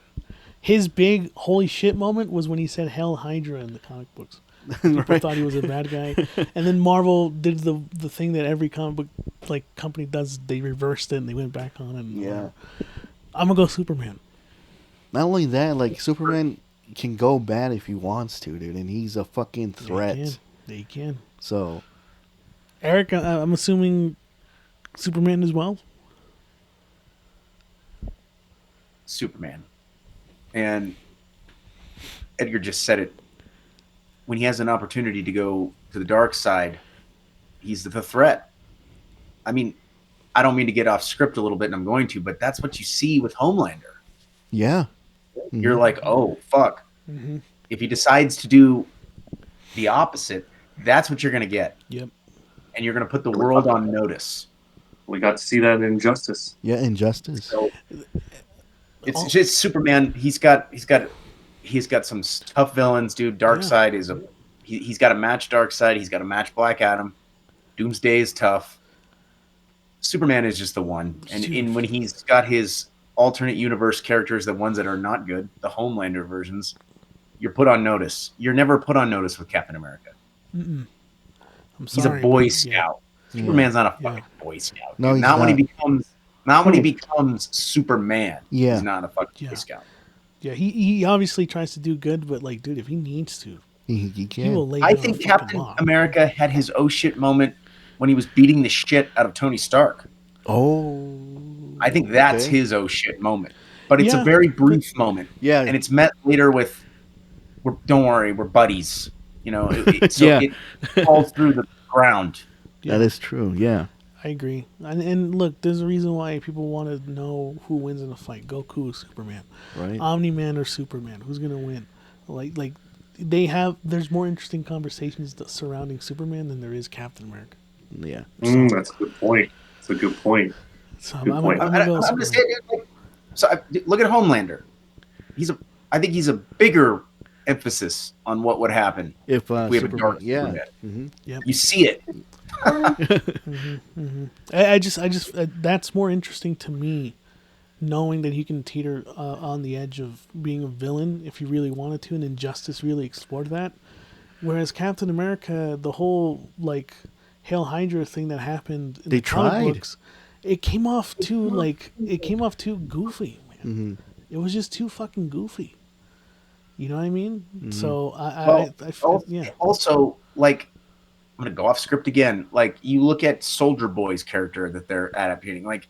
his big holy shit moment was when he said Hell Hydra in the comic books. People thought he was a bad guy, and then Marvel did the thing that every comic book like company does. They reversed it and they went back on it. And, I'm gonna go Superman. Not only that, like Superman can go bad if he wants to, dude, and he's a fucking threat. They can. So, Eric, I'm assuming Superman as well. Superman. And Edgar just said it. When he has an opportunity to go to the dark side, he's the threat. I mean, I don't mean to get off script a little bit, and I'm going to, but that's what you see with Homelander. Yeah. You're like, oh, fuck. Mm-hmm. If he decides to do the opposite, that's what you're going to get. Yep. And you're going to put the world on notice. We got to see that in Injustice. Yeah, Injustice. So it's just Superman. He's got some tough villains, dude. Darkseid is he's got to match Darkseid. He's got to match Black Adam. Doomsday is tough. Superman is just the one. And when he's got his alternate universe characters, the ones that are not good, the Homelander versions, you're put on notice. You're never put on notice with Captain America. I'm He's sorry, a Boy but, Scout. Superman's not a fucking Boy Scout. No, he's not when he not. becomes Superman. Yeah. He's not a fucking Boy Scout. Yeah, he obviously tries to do good, but like, dude, if he needs to, He he can. will lay I down think a fucking Captain law. America had his oh shit moment when he was beating the shit out of Tony Stark. Oh. I think that's Okay. his oh shit moment. But it's Yeah, a very brief moment. Yeah. And it's met later with, don't worry, we're buddies. You know, so Yeah. it falls through the ground. That is true. Yeah. I agree. And look, there's a reason why people want to know who wins in a fight: Goku or Superman, Right. Omni-Man or Superman. Who's gonna win? Like there's more interesting conversations surrounding Superman than there is Captain America. Yeah. That's a good point. That's a good point. So Good I'm point. gonna go I'm Superman. gonna say, dude, look at Homelander. I think he's a bigger emphasis on what would happen If if we have a Superman, dark yeah. Superman. Mm-hmm. Yep. You see it. I just that's more interesting to me, knowing that he can teeter on the edge of being a villain if he really wanted to, and Injustice really explored that. Whereas Captain America, the whole like Hail Hydra thing that happened in They the comic tried. books, it came off too goofy, man. Mm-hmm. It was just too fucking goofy. You know what I mean? Mm-hmm. So Also, like, I'm gonna go off script again. Like, you look at Soldier Boy's character that they're adapting. Like,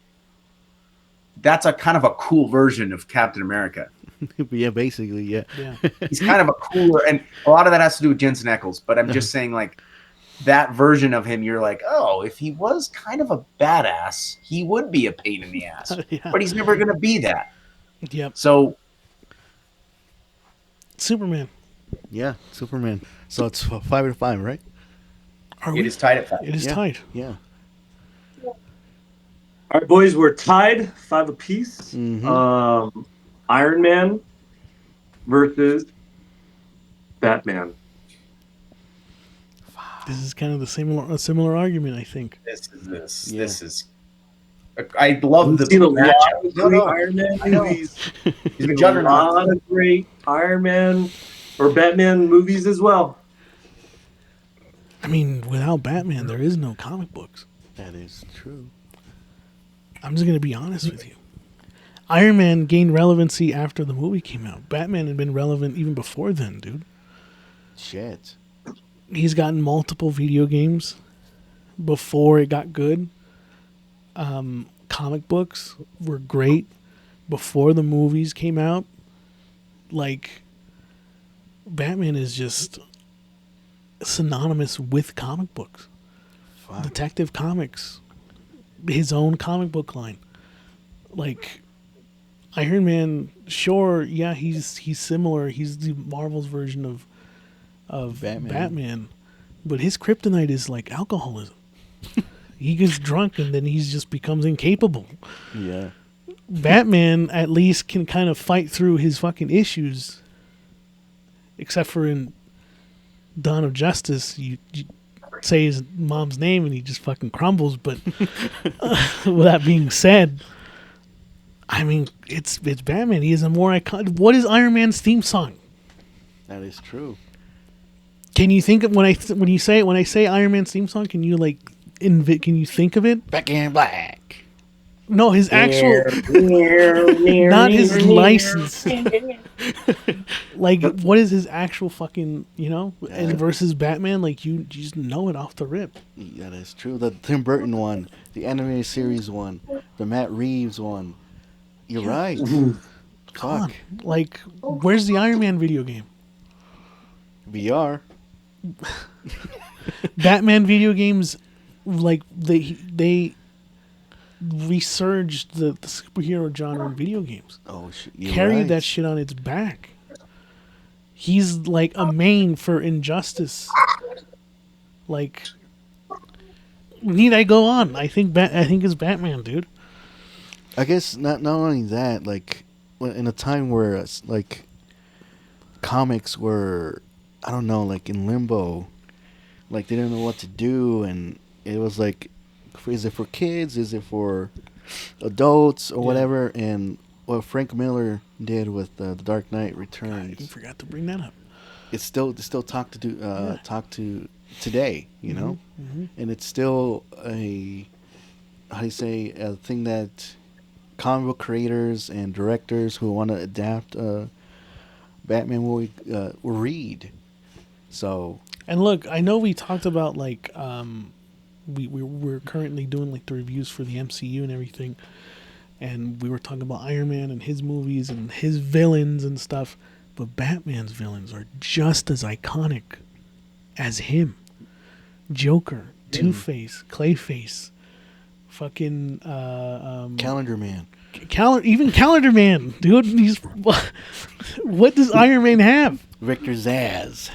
that's a kind of a cool version of Captain America. Yeah, basically, yeah. yeah. He's kind of a cooler, and a lot of that has to do with Jensen Ackles. But I'm just saying, like, that version of him, you're like, oh, if he was kind of a badass, he would be a pain in the ass. Yeah. But he's never gonna be that. Yep. So Superman. Yeah, Superman. So it's 5-5, right? Are it is tied at 5. It is Yeah. tied. Yeah. All right, boys, we're tied 5 apiece. Mhm. Iron Man versus Batman. This is kind of a similar argument, I think. This is Yeah. this is. I love We've the seen a lot matchup. of No, great no. Iron Man I know. movies. He's been A juggernaut. lot of great Iron Man or Batman movies as well. I mean, without Batman, there is no comic books. That is true. I'm just going to be honest with you. Iron Man gained relevancy after the movie came out. Batman had been relevant even before then, dude. Shit. He's gotten multiple video games before it got good. Comic books were great before the movies came out. Like, Batman is just synonymous with comic books. Fuck. Detective Comics, his own comic book line. Like, Iron Man, sure, yeah, he's similar. He's the Marvel's version of Batman, but his kryptonite is like alcoholism. He gets drunk and then he just becomes incapable. Yeah. Batman at least can kind of fight through his fucking issues, except for in Dawn of Justice, you say his mom's name and he just fucking crumbles. But with that being said, I mean, it's Batman. He is a more iconic. What is Iron Man's theme song? That is true. Can you think of when I say Iron Man's theme song? Can you like can you think of it? Back in black. No, his actual, not his license. Like, what is his actual fucking, and versus Batman? Like, you just know it off the rip. That is true. The Tim Burton one, the animated series one, the Matt Reeves one. You're right. Gone. Like, where's the Iron Man video game? VR. Batman video games, like they resurged the superhero genre in video games. Oh shit! Carried that shit on its back. He's like a main for Injustice. Like, need I go on? I think it's Batman, dude. I guess not only that, like in a time where like comics were, I don't know, like in limbo, like they didn't know what to do, and it was like, is it for kids? Is it for adults or whatever? And what Frank Miller did with the Dark Knight Returns, I forgot to bring that up. It's still talk to today, you know, and it's still a thing that comic book creators and directors who want to adapt Batman will read. So, and look, I know we talked about like we're currently doing like the reviews for the MCU and everything, and we were talking about Iron Man and his movies and his villains and stuff, but Batman's villains are just as iconic as him. Joker, Two-Face, Clayface, fucking Calendar Man. Even Calendar Man, dude. He's what does Iron Man have? Victor Zsasz,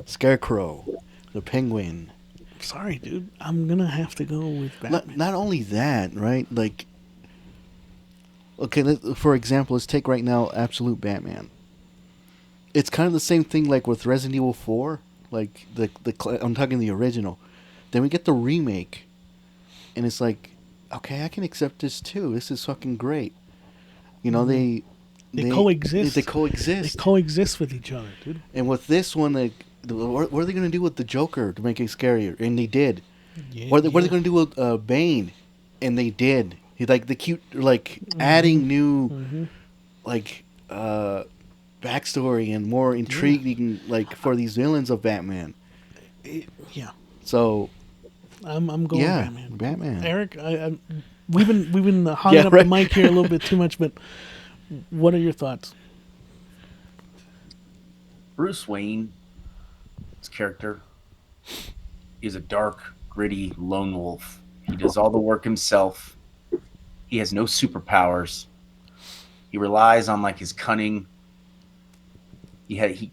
Scarecrow, the Penguin. Sorry, dude. I'm gonna have to go with Batman. Not only that, right? Like, okay, for example, let's take right now Absolute Batman. It's kind of the same thing like with Resident Evil 4, like I'm talking the original. Then we get the remake, and it's like, okay, I can accept this too. This is fucking great. You know, they coexist. They coexist. They coexist with each other, dude. And with this one, like, what are they going to do with the Joker to make it scarier? And they did. Yeah, what are they going to do with Bane? And they did. He like the cute, like adding new, like backstory and more intriguing, like for these villains of Batman. Yeah. So, I'm going Batman. Batman. Eric, we've been hogging up the mic here a little bit too much, but what are your thoughts? Bruce Wayne's character is a dark, gritty lone wolf. He does all the work himself. He has no superpowers. He relies on like his cunning. He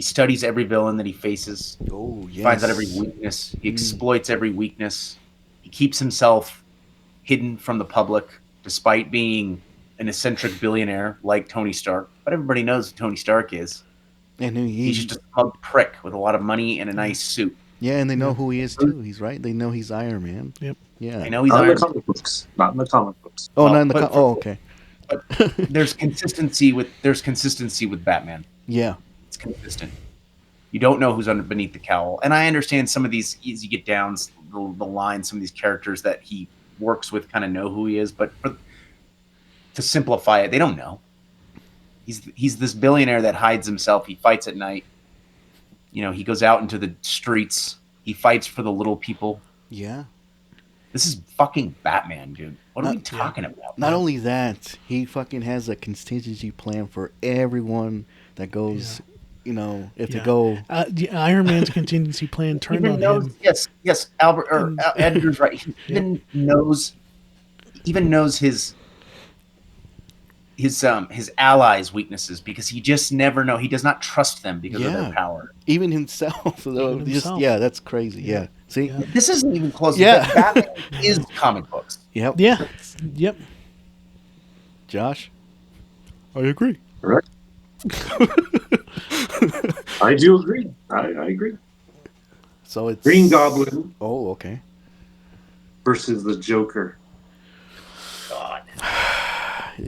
studies every villain that he faces. Oh, yes. Finds out every weakness. He exploits every weakness. He keeps himself hidden from the public, despite being an eccentric billionaire like Tony Stark. But everybody knows who Tony Stark is. And he's just a smug prick with a lot of money and a nice suit. Yeah, and they know who he is too. He's right. They know he's Iron Man. Yep. Yeah. I know he's Not in Iron the comic books. Not in the comic books. Oh, Well, not in the. but okay. But there's consistency with Batman. Yeah. It's consistent. You don't know who's beneath the cowl. And I understand some of these easy get downs, the line, some of these characters that he works with kind of know who he is, but to simplify it, they don't know. He's this billionaire that hides himself. He fights at night. You know, he goes out into the streets. He fights for the little people. Yeah. This is fucking Batman, dude. What are we talking about? Not only that, he fucking has a contingency plan for everyone that goes, you know, if they go. Iron Man's contingency plan turned on him. Yes, Albert or Edgar's right. He even knows his allies' weaknesses because he just never know. He does not trust them because of their power. Even himself. That's crazy. Yeah. See? Yeah. This isn't even close. Yeah. Batman is comic books. Yep. Yeah. Yep. Josh? I agree. Correct. I do agree. I agree. So it's Green Goblin Oh, okay. versus the Joker. God.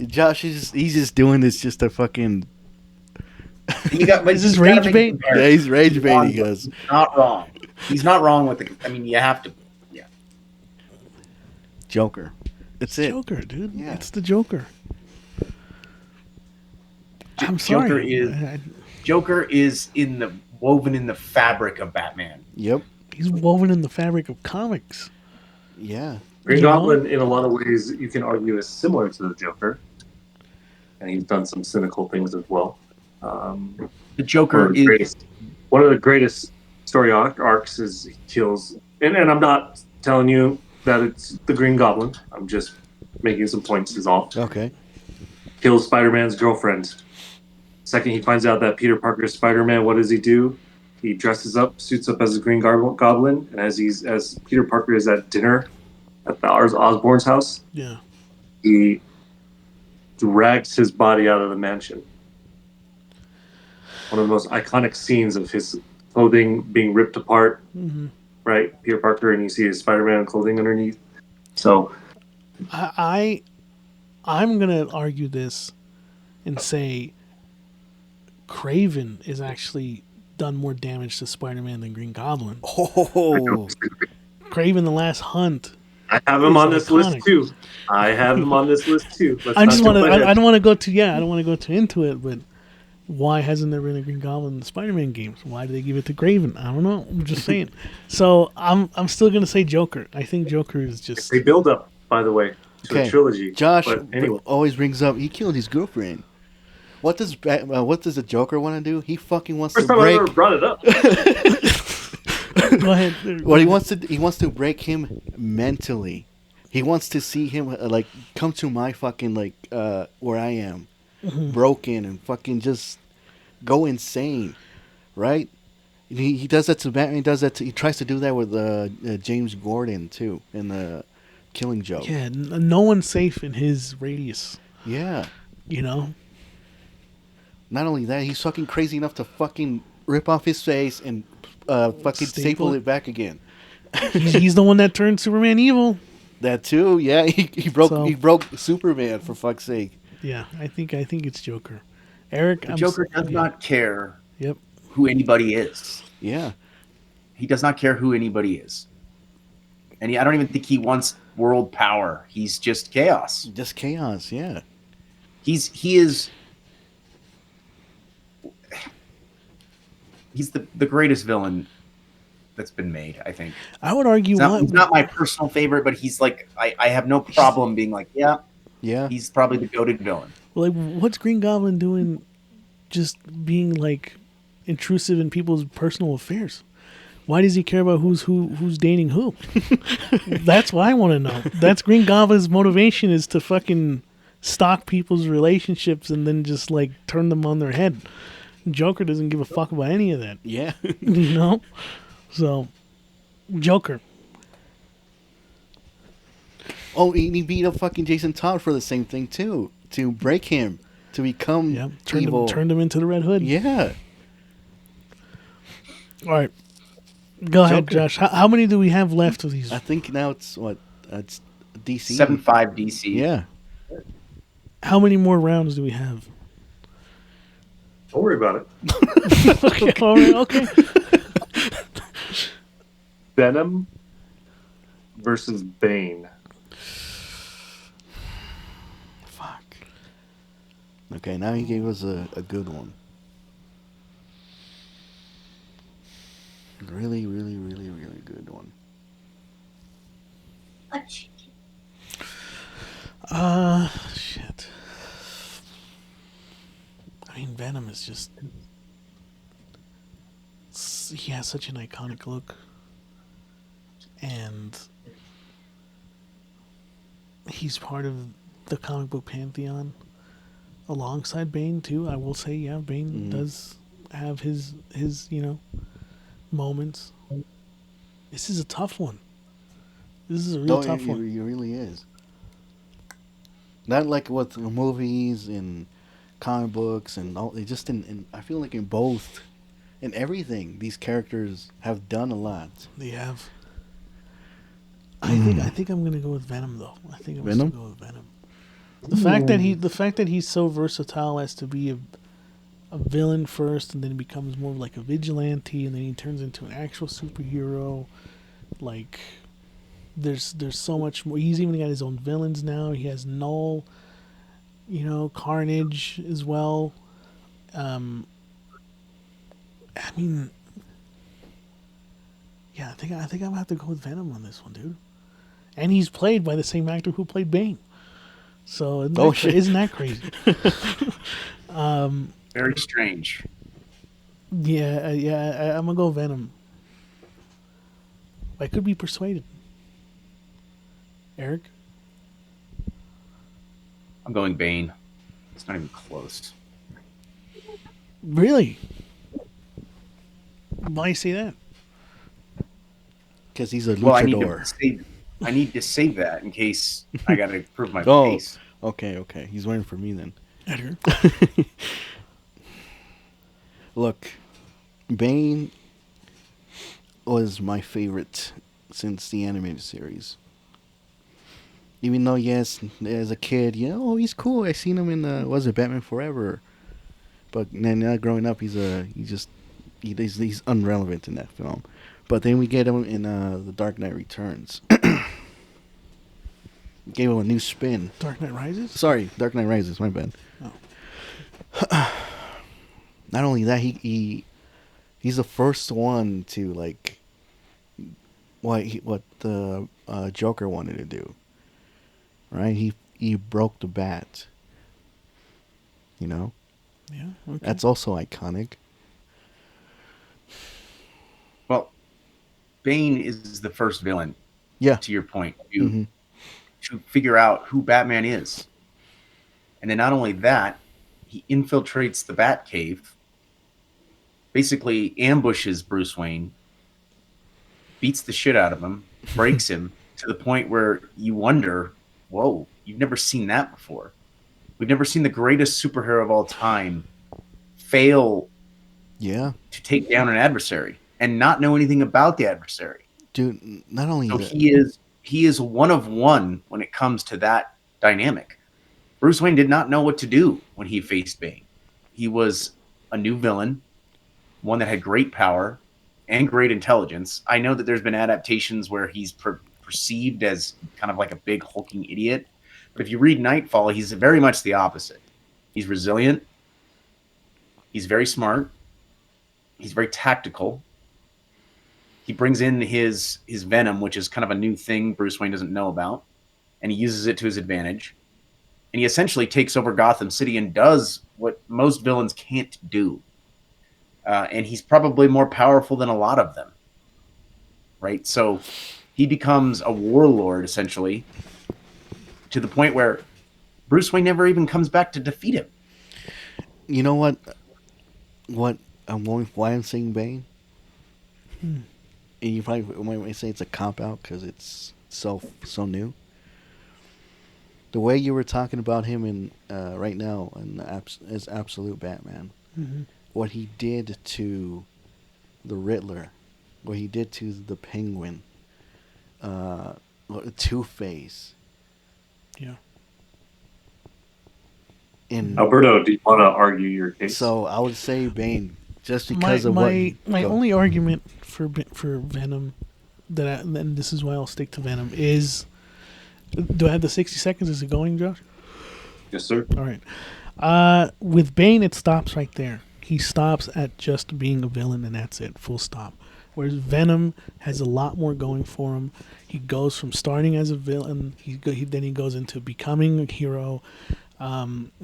Josh he's just doing this just to fucking. Is this rage bait? Yeah, he's rage baiting. He goes. Not wrong. He's not wrong with it. I mean, you have to. Yeah. Joker. It's it. Joker, dude. Yeah. It's the Joker. I'm sorry. Joker is woven in the fabric of Batman. Yep. He's woven in the fabric of comics. Yeah. Green Goblin, in a lot of ways, you can argue is similar to the Joker. and he's done some cynical things as well. The Joker is One of the greatest story arcs is he kills, and I'm not telling you that it's the Green Goblin. I'm just making some points. Is all. Okay. Kills Spider-Man's girlfriend. Second, he finds out that Peter Parker is Spider-Man. What does he do? He dresses up, suits up as a Green Goblin, and as Peter Parker is at dinner at the Osborn's house, Yeah. he drags his body out of the mansion. One of the most iconic scenes of his clothing being ripped apart, right? Peter Parker, and you see his Spider-Man clothing underneath. So, I'm gonna argue this and say Craven is actually done more damage to Spider-Man than Green Goblin. Oh, Craven the Last Hunt. I have him on this list iconic. too. I have him on this list too. I just want to. I don't want to go too. Yeah, I don't want to go too into it. But why hasn't there been a Green Goblin in the Spider-Man games? Why do they give it to Craven? I don't know. I'm just saying. So I'm still gonna say Joker. I think Joker is just. They build up, by the way, to a trilogy. Josh But anyway, always brings up he killed his girlfriend. What does the Joker want to do? He fucking wants first to time I break. ever brought it up. Go ahead. What he wants to break him mentally. He wants to see him like come to my fucking like where I am, broken and fucking just go insane, right? He does that to Batman. He does that. He tries to do that with James Gordon too in the Killing Joke. Yeah, no one's safe in his radius. Yeah. You know. Not only that, he's fucking crazy enough to fucking rip off his face and fucking staple it back again. He's the one that turned Superman evil. That too, yeah. He broke Superman for fuck's sake. Yeah, I think it's Joker. Eric, Joker does not care Yep. who anybody is. Yeah. He does not care who anybody is. And I don't even think he wants world power. He's just chaos. Just chaos, yeah. He's the greatest villain that's been made, I think. I would argue he's not my personal favorite, but he's like I have no problem being like, yeah, he's probably the goated villain. Like, what's Green Goblin doing? Just being like intrusive in people's personal affairs. Why does he care about who's dating who? That's what I want to know. That's Green Goblin's motivation, is to fucking stalk people's relationships and then just like turn them on their head. Joker doesn't give a fuck about any of that. Yeah. You know? So, Joker. Oh, he beat up fucking Jason Todd for the same thing too. To break him. To become evil. Turned him into the Red Hood. Yeah. All right. Go ahead, Josh. How many do we have left of these? I think now it's it's DC. 7-5 DC. Yeah. How many more rounds do we have? Don't worry about it. Okay. All right, okay. Venom versus Bane. Fuck. Okay, now he gave us a good one. Really, really, really, really good one. Shit. I mean, Venom is just... He has such an iconic look. And... he's part of the comic book pantheon. Alongside Bane, too. I will say, yeah, Bane does have his moments. This is a tough one. This is a real tough one. It really is. Not like with movies and comic books and all. Just I feel like in both, in everything, these characters have done a lot. They have. I think I'm gonna go with Venom though. I think I'm gonna go with Venom. The fact that he's so versatile as to be a villain first, and then he becomes more like a vigilante, and then he turns into an actual superhero. Like, there's so much more. He's even got his own villains now. He has Null, Carnage as well. I mean, yeah, I think I'm gonna have to go with Venom on this one, dude. And he's played by the same actor who played Bane. So isn't Oh, that, shit. isn't that crazy? Very strange. Yeah, I'm gonna go Venom. I could be persuaded. Eric? I'm going Bane. It's not even close. Really? Why you say that? Because he's a Well, luchador. I need to save that in case I got to prove my Oh, case. okay. He's waiting for me then. Edgar? Look, Bane was my favorite since the animated series. Even though, yes, as a kid, he's cool. I seen him in Batman Forever. But then now growing up, he's unrelevant in that film. But then we get him in The Dark Knight Returns. Gave him a new spin. Dark Knight Rises? Sorry, Dark Knight Rises. My bad. Oh. Not only that, he's the first one to like what the Joker wanted to do. Right? He broke the bat. You know? Yeah. Okay. That's also iconic. Well, Bane is the first villain. Yeah. To your point, Mhm. to figure out who Batman is, and then not only that, he infiltrates the Batcave, basically ambushes Bruce Wayne, beats the shit out of him, breaks him to the point where you wonder, whoa, you've never seen that before. We've never seen the greatest superhero of all time fail Yeah. to take down an adversary and not know anything about the adversary. Dude, not only So that. he is one of one when it comes to that dynamic. Bruce Wayne did not know what to do when he faced Bane. He was a new villain, one that had great power and great intelligence. I know that there's been adaptations where he's perceived as kind of like a big hulking idiot, but if you read Nightfall, he's very much the opposite. He's resilient. He's very smart. He's very tactical. He brings in his venom, which is kind of a new thing Bruce Wayne doesn't know about, and he uses it to his advantage. And he essentially takes over Gotham City and does what most villains can't do. And he's probably more powerful than a lot of them, right? So he becomes a warlord, essentially, to the point where Bruce Wayne never even comes back to defeat him. You know what? Why I'm saying Bane? And you probably might say it's a cop out because it's so new. The way you were talking about him in right now as Absolute Batman, what he did to the Riddler, what he did to the Penguin, Two-Face. Yeah. Alberto, do you want to argue your case? So I would say Bane, just because of what. My only argument for Venom, and this is why I'll stick to Venom, is. Do I have the 60 seconds? Is it going, Josh? Yes, sir. All right. With Bane, it stops right there. He stops at just being a villain, and that's it. Full stop. Whereas Venom has a lot more going for him. He goes from starting as a villain, then he goes into becoming a hero.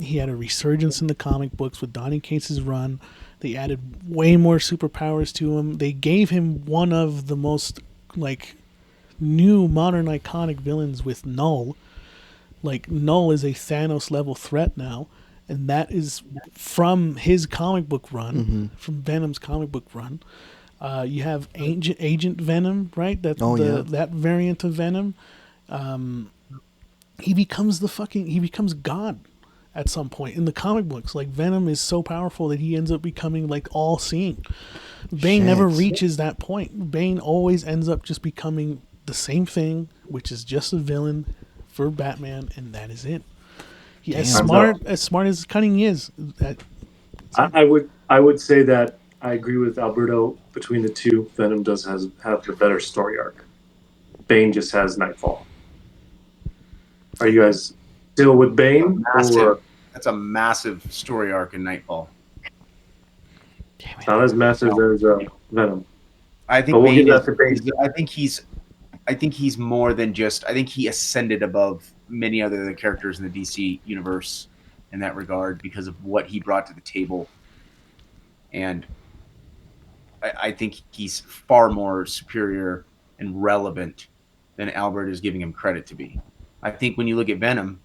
He had a resurgence in the comic books with Donny Cates' run. They added way more superpowers to him. They gave him one of the most new modern iconic villains with Null. Null is a Thanos level threat now, and that is from his comic book run, from Venom's comic book run. You have Agent Venom, right? That variant of Venom. He becomes God at some point in the comic books. Venom is so powerful that he ends up becoming all seeing. Bane never reaches that point. Bane always ends up just becoming the same thing, which is just a villain for Batman, and that is it. As smart as cunning is. I would say that I agree with Alberto. Between the two, Venom does have the better story arc. Bane just has Nightfall. Are you guys still with Bane? That's a massive story arc in Nightfall. Not as massive as Venom. I think we'll Bane get that to Bane. I think he's more than just. I think he ascended above many other characters in the DC universe in that regard because of what he brought to the table. And I think he's far more superior and relevant than Albert is giving him credit to be. I think when you look at Venom,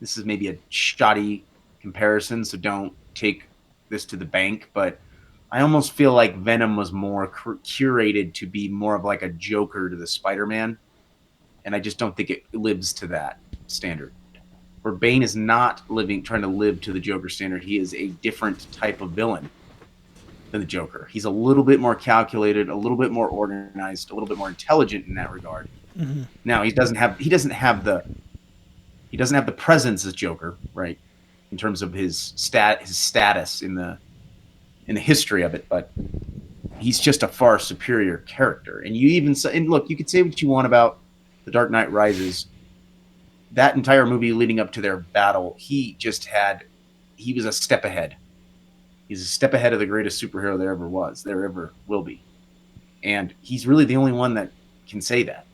this is maybe a shoddy comparison, so don't take this to the bank, but I almost feel like Venom was more curated to be more of like a Joker to the Spider-Man, and I just don't think it lives to that standard. Where Bane is not trying to live to the Joker standard. He is a different type of villain than the Joker. He's a little bit more calculated, a little bit more organized, a little bit more intelligent in that regard. Mm-hmm. Now he doesn't have the presence as Joker, right? In terms of his status in the history of it, but he's just a far superior character. And look, you could say what you want about The Dark Knight Rises. That entire movie leading up to their battle, he was a step ahead. He's a step ahead of the greatest superhero there ever will be. And he's really the only one that can say that.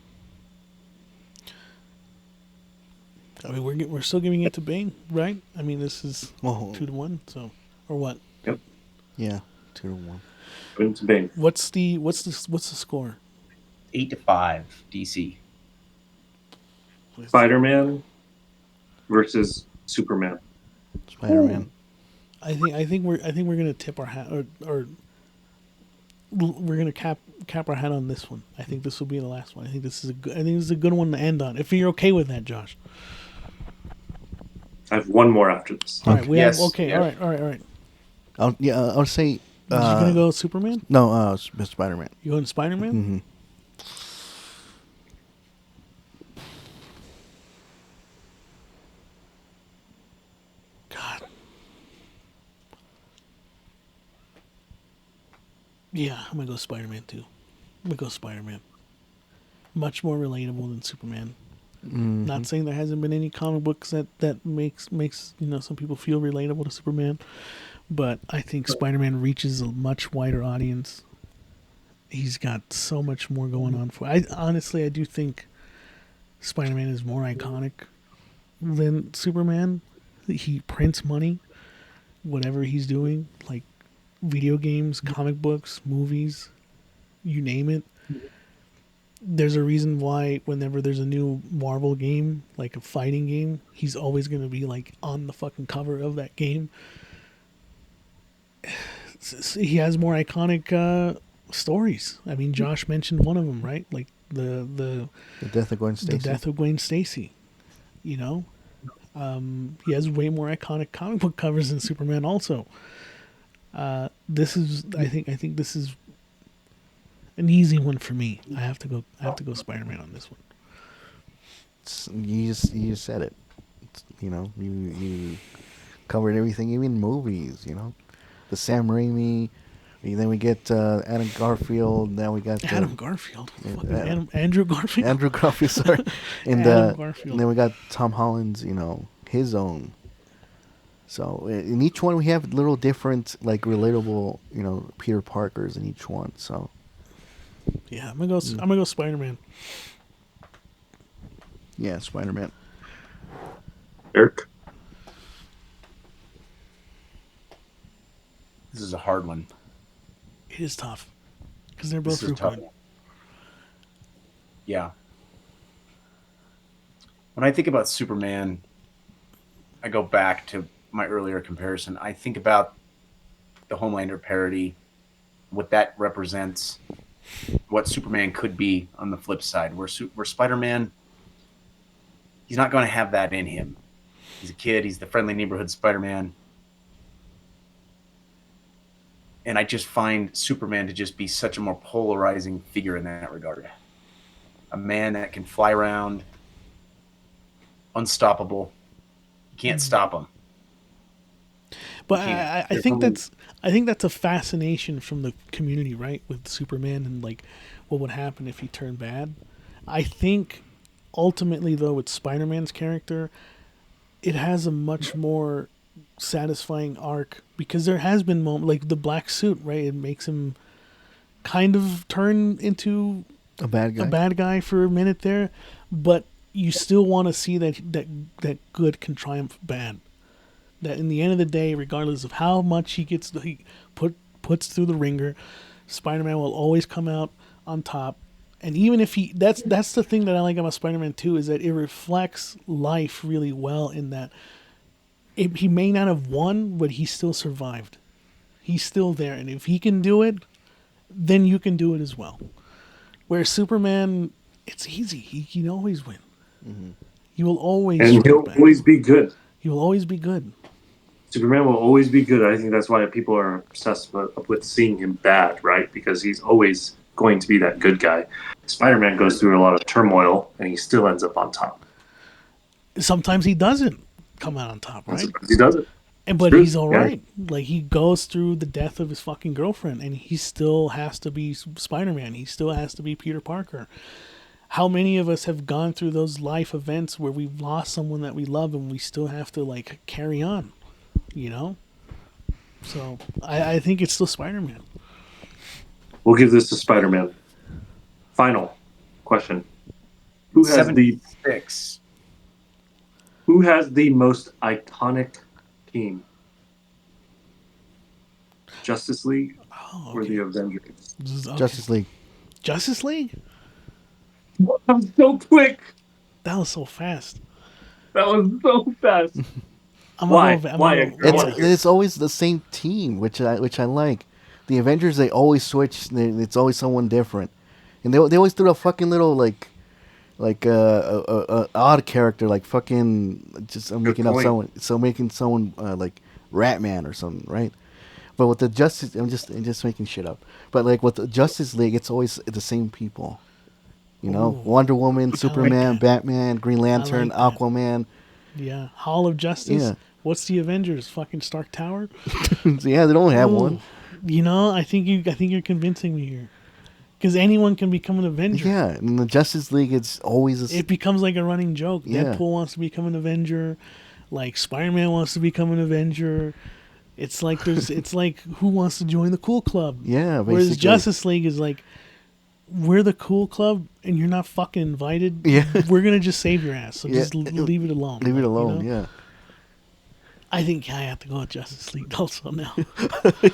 I mean, we're still giving it to Bane, right? I mean, this is 2-1, so or what? Yep. Yeah, 2-1. It's Bane. What's the score? 8-5 DC. Spider-Man versus Superman. Spider-Man. I think we're gonna tip our hat or we're gonna cap our hat on this one. I think this will be the last one. I think this is a good one to end on. If you're okay with that, Josh. I have one more after this. All right. Yes. All right. I'll say. You gonna go Superman? No, Spider-Man. You going Spider-Man? Mm-hmm. God. Yeah, I'm gonna go Spider-Man too. I'm gonna go Spider-Man. Much more relatable than Superman. Mm-hmm. Not saying there hasn't been any comic books that makes some people feel relatable to Superman, but I think Spider-Man reaches a much wider audience. He's got so much more going on for. I do think Spider-Man is more iconic than Superman. He prints money, whatever he's doing, like video games, comic books, movies, you name it. There's a reason why whenever there's a new Marvel game, like a fighting game, he's always going to be like on the fucking cover of that game. He has more iconic stories. I mean, Josh mentioned one of them, right? Like the death of Gwen Stacy. The death of Gwen Stacy. You know, he has way more iconic comic book covers than Superman. Also, I think this is an easy one for me. I have to go Spider-Man on this one. You just said it. You covered everything, even movies. The Sam Raimi. Then we get Adam Garfield. Now we got Adam Garfield. Andrew Garfield. Andrew Garfield. Sorry. And Garfield. then we got Tom Holland's. His own. So in each one we have little different, like relatable, Peter Parkers in each one. So. Yeah, I'm gonna go Spider-Man. Yeah, Spider-Man. Eric? This is a hard one. It is tough because they're both This is tough. good. Yeah. When I think about Superman, I go back to my earlier comparison. I think about the Homelander parody, what that represents, what Superman could be on the flip side, where Spider-Man, he's not going to have that in him. He's a kid. He's the friendly neighborhood Spider-Man. And I just find Superman to just be such a more polarizing figure in that regard. A man that can fly around, unstoppable. You can't stop him. But I think that's a fascination from the community, right? With Superman and like what would happen if he turned bad. I think ultimately though with Spider-Man's character, it has a much more satisfying arc because there has been moments like the black suit, right? It makes him kind of turn into a bad guy for a minute there, but you still want to see that good can triumph bad. That in the end of the day, regardless of how much he puts through the ringer, Spider-Man will always come out on top. And even if that's the thing that I like about Spider-Man 2 is that it reflects life really well in that he may not have won, but he still survived. He's still there, and if he can do it, then you can do it as well. Whereas Superman, it's easy. He can always win. Mm-hmm. He will always And strike he'll back. always be good. He will always be good. Superman will always be good. I think that's why people are obsessed with seeing him bad, right? Because he's always going to be that good guy. Spider-Man goes through a lot of turmoil, and he still ends up on top. Sometimes he doesn't come out on top, right? Sometimes he doesn't. But True. he's all Yeah. right. Like, he goes through the death of his fucking girlfriend, and he still has to be Spider-Man. He still has to be Peter Parker. How many of us have gone through those life events where we've lost someone that we love, and we still have to, like, carry on, you know? So, I think it's still Spider-Man. We'll give this to Spider-Man. Final question: Who has the 76. most iconic team? Justice League or the Avengers? Okay. Justice League. Justice League? That was so quick. That was so fast. That was so fast. I'm Why? gonna Why? go- It's always the same team, which I like. The Avengers, they always switch. It's always someone different, and they always threw a fucking little like odd character, like fucking just I'm making up point. someone like Ratman or something, right? But with the Justice, I'm just making shit up. But like with the Justice League, it's always the same people. You know, Ooh. Wonder Woman, Superman, that. Batman, Green Lantern, like that. Aquaman. Yeah. Hall of Justice? Yeah. What's the Avengers? Fucking Stark Tower? Yeah, they don't have Ooh. one. You know, I think you're convincing me here. Because anyone can become an Avenger. Yeah, in the Justice League, it's always It becomes like a running joke. Yeah. Deadpool wants to become an Avenger. Like, Spider-Man wants to become an Avenger. It's like it's like, who wants to join the cool club? Yeah, Whereas basically. Justice League is like, we're the cool club and you're not fucking invited. Yeah. We're going to just save your ass. So Yeah. just leave it alone. Leave it Like, alone. you know? Yeah. I think I have to go with Justice League also now.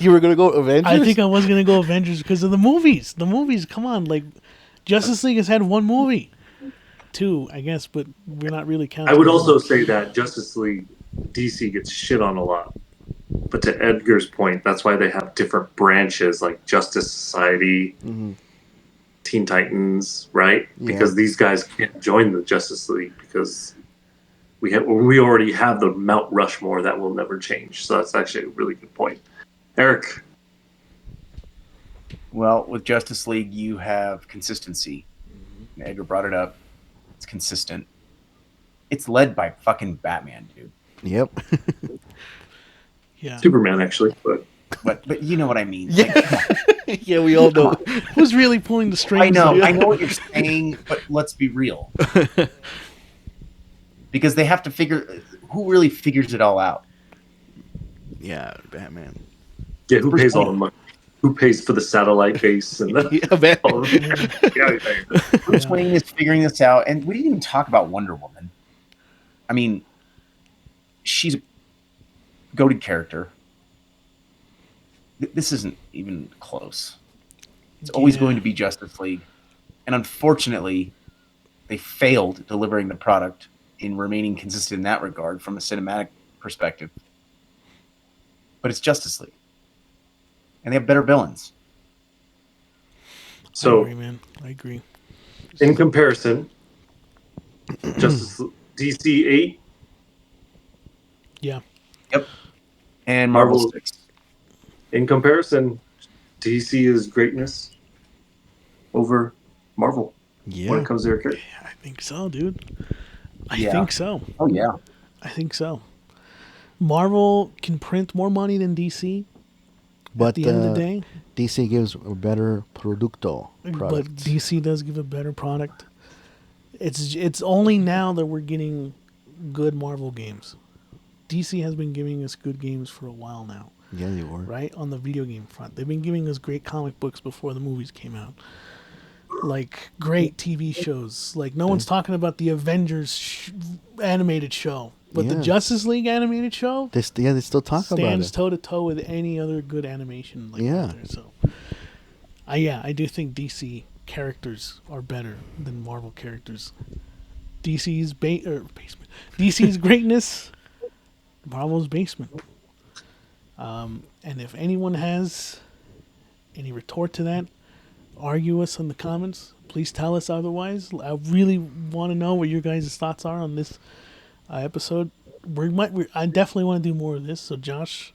You were gonna go Avengers? I think I was going to go Avengers because of the movies. The movies, come on. Like, Justice League has had one movie. Two, I guess, but we're not really counting. I would also say that Justice League, DC gets shit on a lot. But to Edgar's point, that's why they have different branches like Justice Society, Teen Titans, right? Yeah. Because these guys can't join the Justice League because we already have the Mount Rushmore that will never change. So that's actually a really good point. Eric. Well, with Justice League, you have consistency. Edgar brought it up. It's consistent. It's led by fucking Batman, dude. Yep. Yeah. Superman, actually, But you know what I mean. Yeah. Like, come on. Yeah, we all know. Who's really pulling the strings? I know what you're saying, but let's be real. Because they have to figure who really figures it all out. Yeah, Batman. yeah, who pays all the money? Who pays for the satellite base and the Yeah, Batman. Bruce Wayne is figuring this out, and we didn't even talk about Wonder Woman. I mean, she's a goated character. This isn't even close. It's always going to be Justice League, and unfortunately, they failed delivering the product in remaining consistent in that regard from a cinematic perspective. But it's Justice League, and they have better villains. So, I agree, man. I agree. in comparison, Justice DC 8, Yeah. Yep. And Marvel Marvel. 6. In comparison, DC is greatness over Marvel when Yeah. it comes to their character. I think so, dude. I Yeah. think so. Oh, yeah. I think so. Marvel can print more money than DC But at the end of the day. DC gives a better producto But product. DC does give a better product. It's only now that we're getting good Marvel games. DC has been giving us good games for a while now, Yeah, they were. right? On the video game front. They've been giving us great comic books before the movies came out. like great TV shows. Like no one's talking about the Avengers animated show, but the Yeah. Justice League animated show They still talk about stands it. toe to toe with any other good animation. Like Yeah. out there. So, I do think DC characters are better than Marvel characters. DC's basement. DC's greatness, Marvel's basement. And if anyone has any retort to that, argue us in the comments. Please tell us otherwise. I really want to know what your guys' thoughts are on this episode. I definitely want to do more of this. So Josh,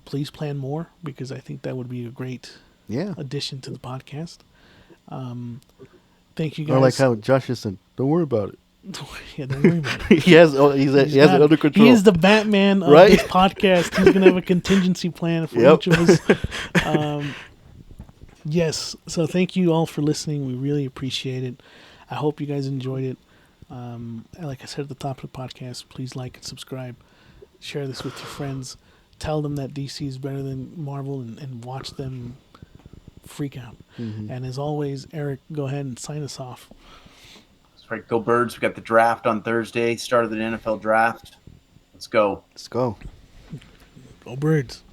please plan more because I think that would be a great addition to the podcast. Thank you guys. I like how Josh just said, "Don't worry about it." Yeah, don't worry about it. he has it under control. He is the Batman of Right? this podcast. He's gonna have a contingency plan for each of us. Yes. So thank you all for listening. We really appreciate it. I hope you guys enjoyed it. Like I said at the top of the podcast, please like and subscribe. Share this with your friends. Tell them that DC is better than Marvel and watch them freak out. Mm-hmm. And as always, Eric, go ahead and sign us off. That's right. Go Birds. We got the draft on Thursday. Start of the NFL draft. Let's go. Let's go. Go Birds.